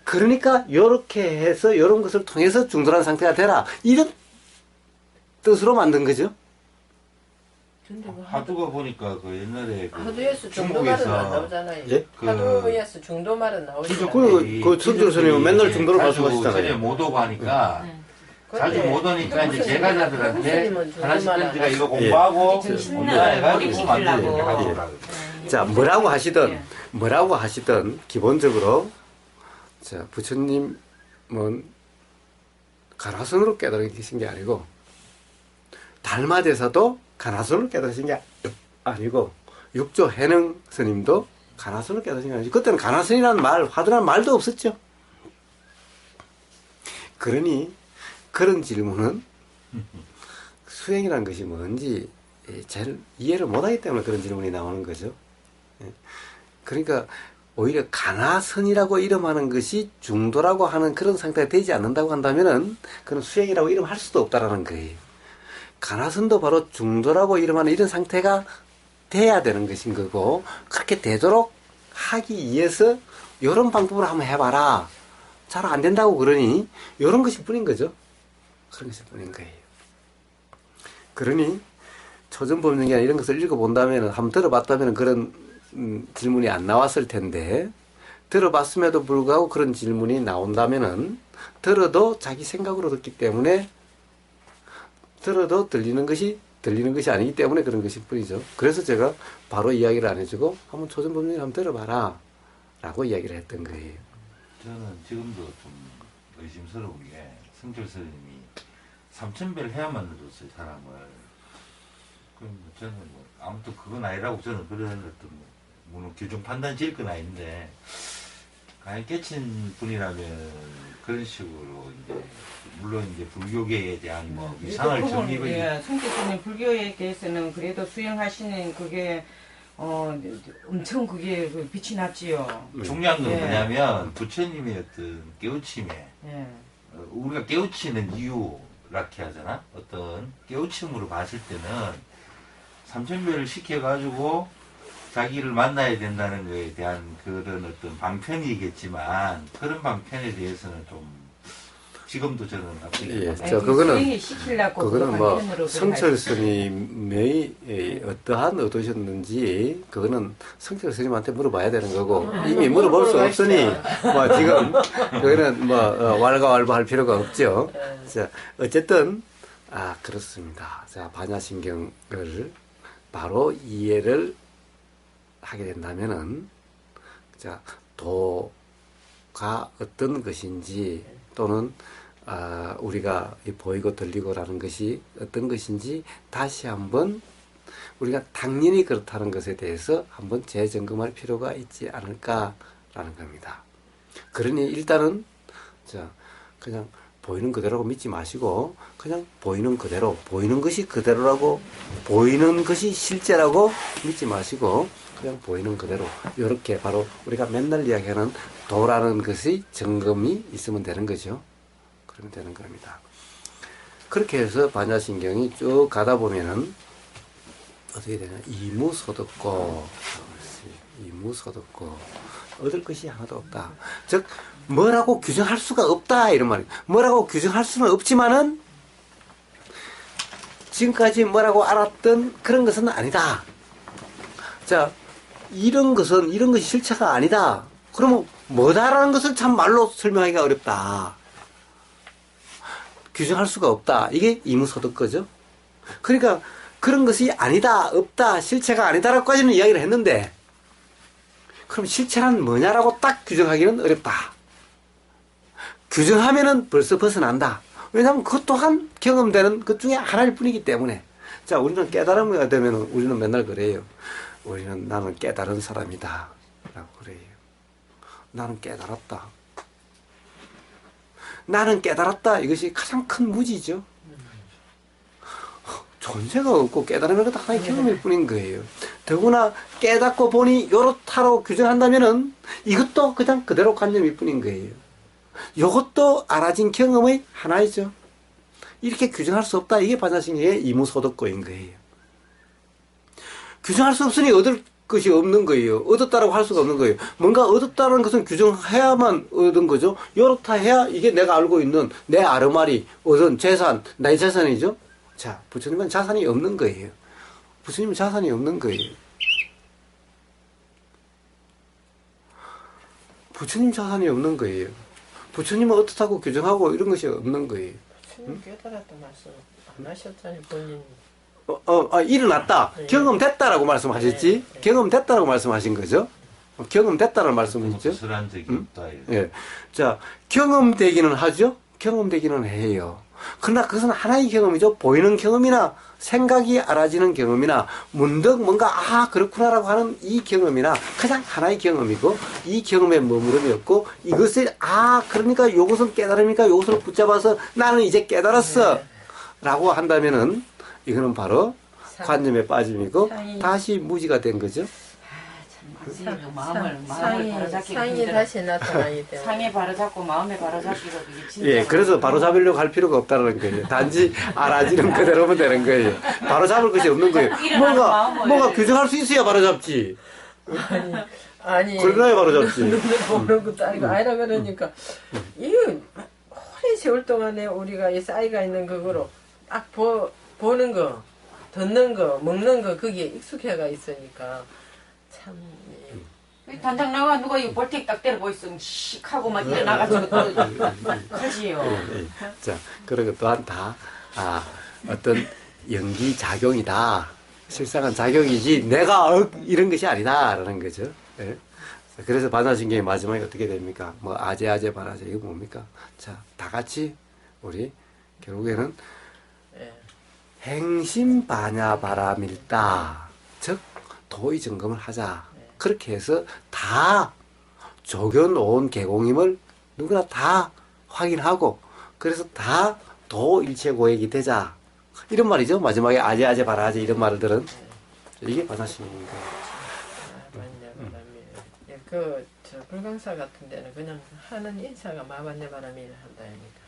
B: 그러니까 요렇게 해서 요런 것을 통해서 중도라는 상태가 되라. 이런 뜻으로 만든 거죠.
C: 근데 그
F: 화두가 보니까 그 옛날에 그
C: 화두에서 중도 말은 안
F: 중국에서
C: 나오잖아요.
B: 예?
C: 화두에서 중도 말은 나오잖아요.
B: 그 천주 스님은 맨날 중도를 말씀하시잖아요.
F: 전에 못 오고 하니까 자주
C: 근데
F: 못 오니까 이제
C: 무슨
F: 제가자들한테
C: 스님은 중도
F: 하나씩
C: 말 안
F: 던지가 이거
B: 예.
F: 공부하고
A: 정신을
F: 해가지고 만들게
A: 몰입시키려고.
F: 하더라고요.
B: 자, 뭐라고 하시든 기본적으로 자, 부처님은 가나선으로 깨달아 계신 게 아니고 달마대사도 가나선으로 깨달으신 게 아니고 육조 해능 스님도 가나선으로 깨달으신 게 아니죠. 그때는 가나선이라는 말, 화두라는 말도 없었죠. 그러니 그런 질문은 수행이라는 것이 뭔지 잘 이해를 못하기 때문에 그런 질문이 나오는 거죠. 그러니까 오히려 가나선이라고 이름하는 것이 중도라고 하는 그런 상태가 되지 않는다고 한다면은 그런 수행이라고 이름할 수도 없다라는 거예요. 가나선도 바로 중도라고 이름하는 이런 상태가 돼야 되는 것인 거고, 그렇게 되도록 하기 위해서 이런 방법으로 한번 해봐라. 잘 안 된다고 그러니 이런 것이 뿐인 거죠. 그런 것이 뿐인 거예요. 그러니 초전법령이나 이런 것을 읽어본다면, 한번 들어봤다면 그런 질문이 안 나왔을 텐데, 들어봤음에도 불구하고 그런 질문이 나온다면은 들어도 자기 생각으로 듣기 때문에, 들어도 들리는 것이 아니기 때문에 그런 것일 뿐이죠. 그래서 제가 바로 이야기를 안 해주고 한번 초전법령을 한번 들어봐라 라고 이야기를 했던 거예요.
F: 저는 지금도 좀 의심스러운 게 성철 스님이 삼천배를 해야만 늦었어요, 사람을. 그럼 저는 아무튼 그건 아니라고 저는 그런 어떤 물론 규정 판단 지을 건 아닌데, 과연 깨친 분이라면 그런 식으로 이제 물론 이제 불교계에 대한 뭐 위상을 정립을
A: 성격적인 불교에 대해서는 그래도 수행하시는 그게 엄청 그게 빛이 났지요.
F: 중요한 건
A: 예.
F: 뭐냐면 부처님의 어떤 깨우침에
A: 예.
F: 우리가 깨우치는 이유라게 하잖아. 어떤 깨우침으로 봤을 때는 삼천배를 시켜가지고 자기를 만나야 된다는 것에 대한 그런 어떤 방편이겠지만, 그런 방편에 대해서는 좀 지금도 저는
B: 예,
F: 납득이
B: 저 그거는
A: 그거는
B: 뭐 성철 스님의 어떠한 의도셨는지 그거는 성철 스님한테 물어봐야 되는 거고, 이미 물어볼 수 없으니 뭐 지금 그거는 뭐 왈가왈부할 필요가 없죠. 자, 어쨌든 그렇습니다. 자, 반야신경을 바로 이해를 하게 된다면은, 자, 도가 어떤 것인지, 또는 우리가 이 보이고 들리고라는 것이 어떤 것인지 다시 한번 우리가 당연히 그렇다는 것에 대해서 한번 재점검할 필요가 있지 않을까라는 겁니다. 그러니 일단은 자, 그냥 보이는 그대로라고 믿지 마시고, 그냥 보이는 그대로, 보이는 것이 그대로라고, 보이는 것이 실제라고 믿지 마시고, 그냥 보이는 그대로, 이렇게 바로 우리가 맨날 이야기하는 도라는 것이 점검이 있으면 되는 거죠. 그러면 되는 겁니다. 그렇게 해서 반야신경이 쭉 가다 보면은 어떻게 되냐, 이무소득고, 이무소득고, 얻을 것이 하나도 없다. 즉 뭐라고 규정할 수가 없다, 이런 말이에요. 뭐라고 규정할 수는 없지만은 지금까지 뭐라고 알았던 그런 것은 아니다. 자, 이런 것이 실체가 아니다. 그러면 뭐다라는 것을 참 말로 설명하기가 어렵다. 규정할 수가 없다. 이게 이무소득 거죠. 그러니까 그런 것이 아니다, 없다, 실체가 아니다라고까지는 이야기를 했는데, 그럼 실체란 뭐냐라고 딱 규정하기는 어렵다. 규정하면은 벌써 벗어난다. 왜냐하면 그것 또한 경험되는 것 중에 하나일 뿐이기 때문에. 자, 우리는 깨달음이 되면 우리는 맨날 그래요. 나는 깨달은 사람이다 라고 그래요. 나는 깨달았다. 나는 깨달았다. 이것이 가장 큰 무지죠. 존재가 없고 깨달음의 것도 하나의 경험일 뿐인 거예요. 더구나 깨닫고 보니 요렇다로 규정한다면은 이것도 그냥 그대로 관념일 뿐인 거예요. 요것도 알아진 경험의 하나이죠. 이렇게 규정할 수 없다. 이게 반야신경의 이무소득고인 거예요. 규정할 수 없으니 얻을 것이 없는 거예요. 얻었다라고 할 수가 없는 거예요. 뭔가 얻었다는 것은 규정해야만 얻은 거죠. 요렇다 해야 이게 내가 알고 있는 내 아르마리, 얻은 재산, 나의 재산이죠. 자, 부처님은 자산이 없는 거예요. 부처님은 자산이 없는 거예요. 부처님 자산이 없는 거예요. 부처님은 어떻다고 규정하고 이런 것이 없는 거예요.
C: 부처님 깨달았다 말씀 안 하셨잖아요, 본인이.
B: 일어났다.
C: 네.
B: 경험됐다라고 말씀하셨지?
C: 네, 네.
B: 경험됐다라고 말씀하신 거죠? 경험됐다라는 말씀이죠?
F: 쓸한 적이 없다.
B: 예. 자, 경험되기는 하죠? 경험되기는 해요. 그러나 그것은 하나의 경험이죠. 보이는 경험이나 생각이 알아지는 경험이나 문득 뭔가 그렇구나라고 하는 이 경험이나 그냥 하나의 경험이고 이 경험에 머무름이 없고 이것을 그러니까 이것은 깨달음이니까 이것을 붙잡아서 나는 이제 깨달았어 라고 한다면은 이거는 바로 관념의 빠짐이고 다시 무지가 된 거죠.
A: 마음을 바로잡기가
C: 상이
A: 힘들어.
C: 다시 나타나기 때문에.
A: 상에 바로잡고 마음에 바로잡기가 그게 진짜.
B: 예, 그래서 바로 잡으려고 할 필요가 없다는 거예요. 단지 알아지는 그대로면 되는 거예요. 바로 잡을 것이 없는 거예요. 뭔가 규정할 수 있어야 바로 잡지.
C: 아니
B: 그러나야 바로 잡지.
C: 눈을 보는 것도 아니고 아니라 그러니까 이거 오랜 세월 동안에 우리가 이 쌓이가 있는 그거로 딱 보는 거, 듣는 거, 먹는 거 그게 익숙해가 있으니까 참.
A: 단장 나가 누가 이 볼텍 딱 때려 보있으면 씩 하고 막 일어나가지고 또 하지요.
B: 자, 그런 것 또한 다 어떤 연기 작용이다. 실상은 작용이지 내가 이런 것이 아니다라는 거죠. 예. 그래서 반야신경의 마지막에 어떻게 됩니까? 뭐 아제 바라제 이거 뭡니까? 자, 다 같이 우리 결국에는 행심 반야 바라밀다. 즉 도의 점검을 하자. 그렇게 해서 다 조견온 개공임을 누구나 다 확인하고 그래서 다 도일체고액이 되자. 이런 말이죠. 마지막에 아제 바라제 이런 말들은 이게 반야신경인 거예요.
C: 저 불광사 같은 데는 그냥 하는 인사가 마반네 바람이를 한다니까.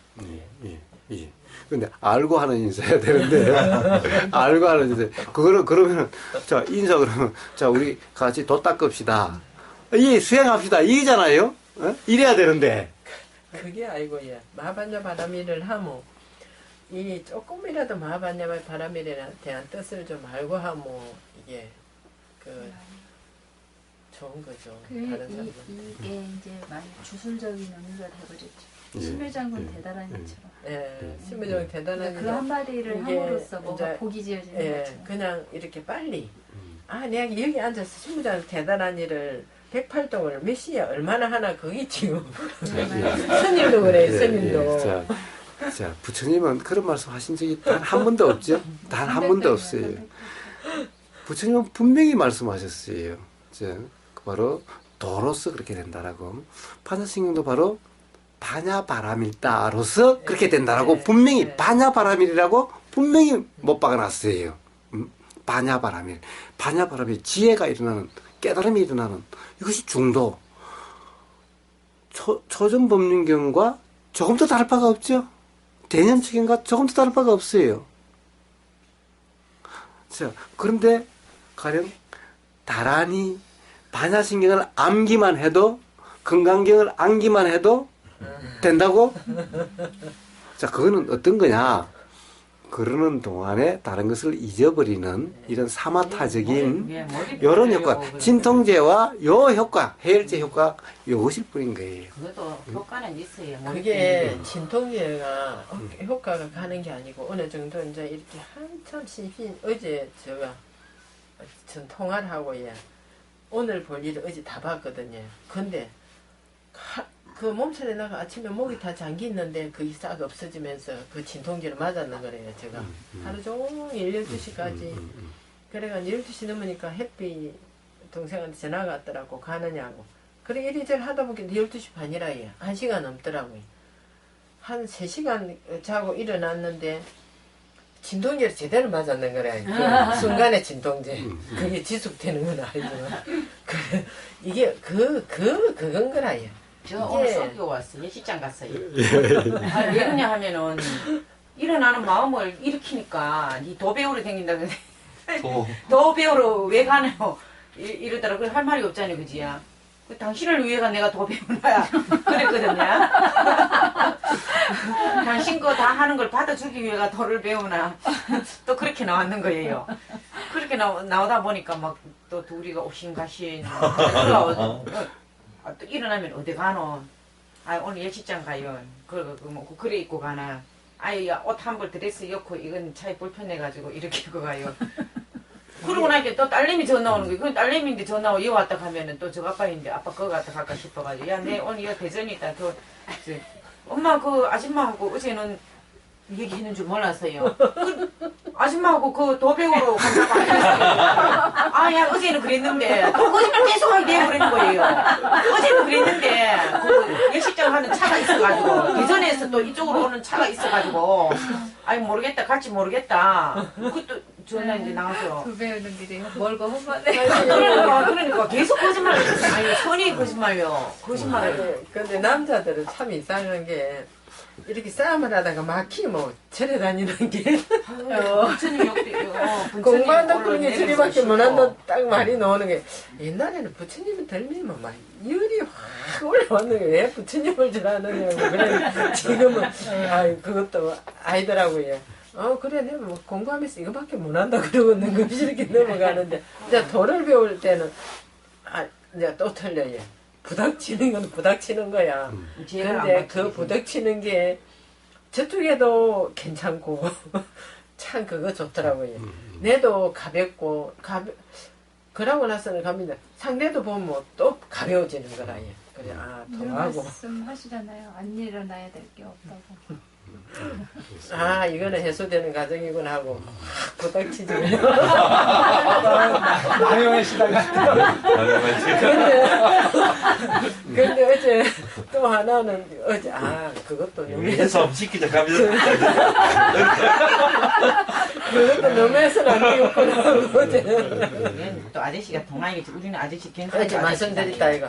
B: 예. 근데 알고 하는 인사해야 되는데 알고 하는 인사. 그러면은 자 인사 그러면 자 우리 같이 도 닦읍시다. 이 수행합시다. 이잖아요. 이래야 되는데.
C: 그게 아니고 마반네 바람이를 하면 이 조금이라도 마반네 바람이에 대한 뜻을 좀 알고 하면 이게 좋은 거죠. 다른 사람은.
E: 이게 이제 많이 주술적인 의미가 돼버렸죠. 심묘장군 대단한 것처럼.
C: 심묘장군 대단한
E: 그 한마디를 함으로써 뭔가 복이 지어지는 거죠.
C: 그냥 이렇게 빨리 내가 여기 앉아서 심묘장군 대단한 일을 108동을 몇 시에 얼마나 하나 그게 지금 스님도 그래요. 스님도.
B: 자, 부처님은 그런 말씀 하신 적이 단 한 번도 없죠. 단 한 번도 없어요. 부처님은 분명히 말씀하셨어요. 바로 도로서 그렇게 된다라고. 반야신경도 바로 반야바라밀다로서 그렇게 된다라고 분명히 반야바라밀이라고 분명히 못 박아놨어요. 반야바라밀. 반야바라밀 지혜가 일어나는 깨달음이 일어나는 이것이 중도. 초전법륜경과 조금도 다를 바가 없죠. 대념책인과 조금도 다를 바가 없어요. 자, 그런데 가령 다란히 반야신경을 암기만 해도 건강경을 암기만 해도 된다고? 자, 그거는 어떤 거냐? 그러는 동안에 다른 것을 잊어버리는 이런 사마타적인 이런 효과, 진통제와 요 효과, 해열제 효과 요것일 뿐인 거예요.
A: 그것도 효과는 있어요.
C: 그게 진통제가 효과가 가는 게 아니고 어느 정도 이제 이렇게 한참 어제 제가 전 통화를 하고 오늘 볼 일을 어제 다 봤거든요. 근데 그 몸살에 나가 아침에 목이 다 잠기 있는데 그게 싹 없어지면서 그 진통제를 맞았는 거래요. 제가 하루 종일 12시까지 그래가 12시 넘으니까 햇빛 동생한테 전화가 왔더라고. 가느냐고. 그래 이리저리 하다 보니까 12시 반이라 1시간 넘더라고요. 한 3시간 자고 일어났는데 진통제를 제대로 맞았는 거라. 그 순간의 진통제. 그게 지속되는 건 아니지만. 이게 그건 거라.
A: 저 오늘 썩고 왔어. 예식장 갔어요. 아, 왜 그러냐 하면은 일어나는 마음을 일으키니까 니 도 배우러 다닌다면서 도 배우러 왜 가나요? 이러더라. 그 할 말이 없잖아요, 그지야. 그 당신을 위해가 내가 도 배우나야 그랬거든요. 당신 거 다 하는 걸 받아주기 위해가 도를 배우나 또 그렇게 나왔는 거예요. 그렇게 나오다 보니까 막 또 둘이가 옥신가신 또 일어나면 어디 가노? 아 오늘 예식장 가요. 그래 입고 가나? 아이 옷 한 벌 드레스 입고 이건 차에 불편해가지고 이렇게 입고 가요. 그러고 나니까 또 딸내미 전화 오는 거예요. 그 딸내미인데 전화 와, 이 왔다 가면은 또 저 아빠인데 아빠 그거 갔다 갈까 싶어가지고 야, 내 오늘 이거 대전에 있다. 엄마 그 아줌마하고 어제는 얘기했는 줄 몰랐어요. 아줌마하고 그 도배우로 간다고 하셨어요. 아, 야, 어제는 그랬는데 또 거짓말 계속하게 돼버리는 거예요. 어제는 그랬는데 그 예식장 가는 차가 있어가지고 대전에서 또 이쪽으로 오는 차가 있어가지고 아니 모르겠다, 갈지 모르겠다. 그것도 전화 이제 나와서
E: 두 배우는 길이 멀고 험하네.
A: 그러니까 계속 거짓말. 아니 선이 거짓말요. 거짓말을.
C: 근데 남자들은 참 이상한 게 이렇게 싸움을 하다가 막히 뭐 절에 다니는 게
A: 부처님
C: 공부한다 그런 게 저리밖에 못한다 딱 말이 나오는 게 옛날에는 부처님을 덜미면 막 열이 확 올라왔는 게 왜 부처님을 절하느냐고 그래 지금은 아 그것도 아니더라고요. 그래 내가 뭐 공부하면서 이거밖에 못한다 그러고 있는 것이 이렇게 넘어가는데 이제 도를 배울 때는 이제 또 틀려요. 부닥치는 건 부닥치는 거야. 근데 그 부닥치는 게 저쪽에도 괜찮고 참 그거 좋더라고요. 내도 가볍고 그러고 나서는 갑니다. 상대도 보면 또 가벼워지는 거라. 그래
E: 이런
C: 통하고
E: 말씀하시잖아요. 안 일어나야 될 게 없다고.
C: 이거는 해소되는 과정이구나 하고 확 부닥치지.
D: 나영의 시간
C: 근데 어제 또 하나는 어제 그것도 너무
F: 해서 시키자 가면서
C: 그것도 너무 해서는 안 되겠구나 어제
A: 또 아저씨가 동아이겠지. 우리는 아저씨 괜찮아.
C: 어제 말씀드렸다 이거.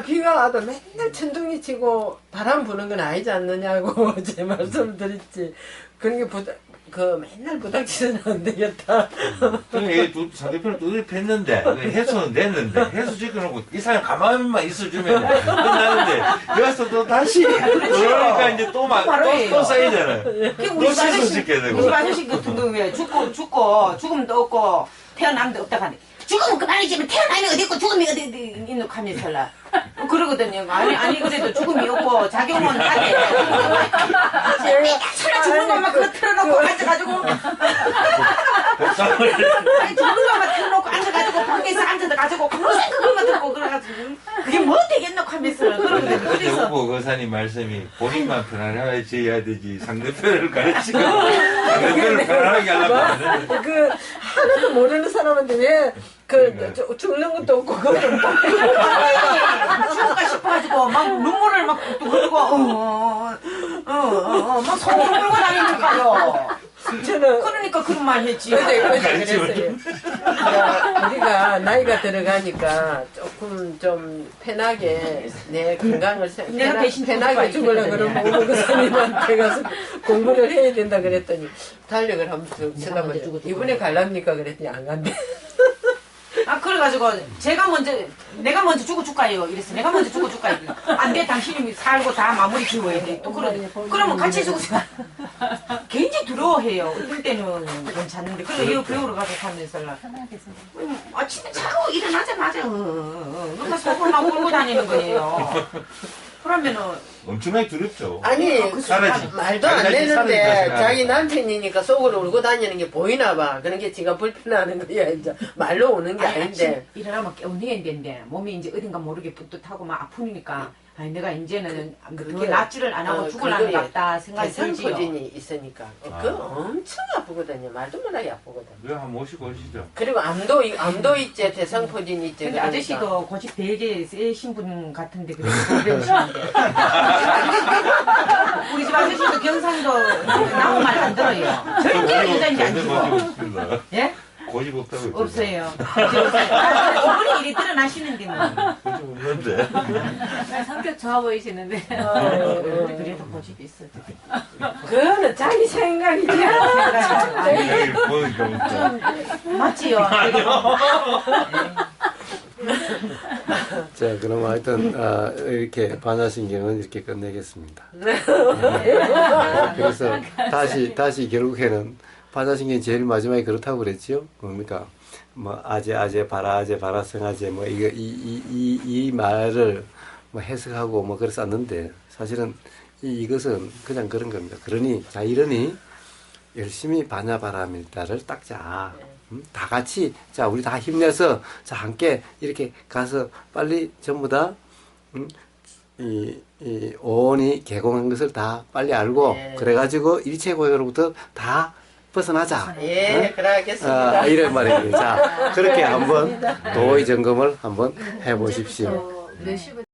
C: 비가 와도 맨날 천둥이 치고 바람 부는 건 아니지 않느냐고 어제 말씀을 드렸지. 그런 게 맨날 부닥치면 안 되겠다.
F: 그래 상대편을 두드려 팼는데 해소는 됐는데 해소 시켜놓고 이 사람 가만히만 있어주면 끝나는데 여기서 또 다시 그러니까 이제 또 쌓이잖아요. 또 실수시켜야 되고.
A: 우리 아저씨 같은 경우에 죽으면 또 없고 태어남도 없다 하는데 죽으면 그만이지만 태어나면 어디 있고 죽음이 어디 있노 하면서 살라. 그러거든요. 아니 그래도 죽음이 없고 작용은 하대. 차라 죽는 것만 그거 틀어놓고 앉아가지고 죽는 것만 틀어놓고 앉아가지고 방에서 앉아가지고 그것만 듣고 그래가지고 그게 뭐 되겠노 하면서 그러거든요. 그래서
F: 대구보 의사님 말씀이 본인만 편안해져야 되지 상대편을 가르치고 상대편을 편안하게 하려면
C: 하나도 모르는 사람한테 왜 죽는 것도 없고 그것도
A: 죽을까 싶어가지고 막 눈물을 막 또 흘리고 막 손을 끌고 다니니까요.
C: 저는
A: 그러니까 그런 말 했지.
C: 어제 그랬어요. 우리가 나이가 들어가니까 조금 좀 편하게 내 건강을
A: 내가 대신
C: 편하게 죽으려고 그러면 오늘 교수님한테 가서 공부를 해야 된다 그랬더니 달력을 한번 쳐다보자. 이번에 갈랍니까 그랬더니 안 간대.
A: 그래가지고 내가 먼저 죽어 줄까요? 이랬어. 내가 먼저 죽어 줄까요? 안 돼. 당신이 살고 다 마무리 지어야 돼. 또 그러면 같이 죽으세요. 굉장히 두려워해요. 어떨 때는 괜찮은데. 그래서 이거 배우러 가서 하면서
E: 편하게 서
A: 아침에 자고 일어나자마자 누가 속을 막 끌고 다니는 거예요. 그러면은
F: 엄청나게 두렵죠.
C: 아니 말도 안 되는데 자기
F: 나
C: 남편이니까 속으로 울고 다니는 게 보이나 봐. 그런 게 지가 불편하는 거야. 이제 말로 오는 게 아닌데.
A: 일어나면 깨어내야 되는데 몸이 이제 어딘가 모르게 뿌듯하고 막 아프니까 아니 내가 이제는 더
C: 그게-
A: 낫지를 안 하고 죽을라는 것 같다 생각이 들지요.
C: 대상포진이 있으니까 그거 엄청 아프거든요. 말도 못하게 아프거든.
F: 이거 한번 모시고 오시죠.
C: 그리고 암도 있지, 대상포진이 있지.
A: 근데
C: 그러니까.
A: 아저씨도 고집 되게 세신 분 같은데 그래서 배우시는데 우리 집 아저씨도 경상도 나무 말 안 들어요. 절대 여자인지 안 죽어. 예?
F: 고집 없다고
A: 없어요. 어머니 일이 드러나시는데 뭐.
F: 고집 없는데.
E: 성격 좋아 보이시는데.
A: 우리 그래도 고집이 있어.
C: 그거는 자기 생각이지.
F: 여기 보니까
A: 맞지요?
B: 자, 그럼 하여튼 이렇게 반야신경은 이렇게 끝내겠습니다. 그래서 다시 결국에는 반야신경이 제일 마지막에 그렇다고 그랬죠. 뭡니까? 뭐 아제 바라아제 바라성아제 뭐 이거 이 말을 뭐 해석하고 뭐 그래서 썼는데 사실은 이것은 그냥 그런 겁니다. 이러니 열심히 반야바라밀다를 닦자. 다 같이 자 우리 다 힘내서 자 함께 이렇게 가서 빨리 전부 다 이 오온이 개공한 것을 다 빨리 알고
C: 예.
B: 그래가지고 일체고요로부터 다 벗어나자.
C: 예, 그러겠습니다.
B: 이런 말이에요. 자 그렇게 한번 도의 점검을 한번 해보십시오.
E: 몇 시부터?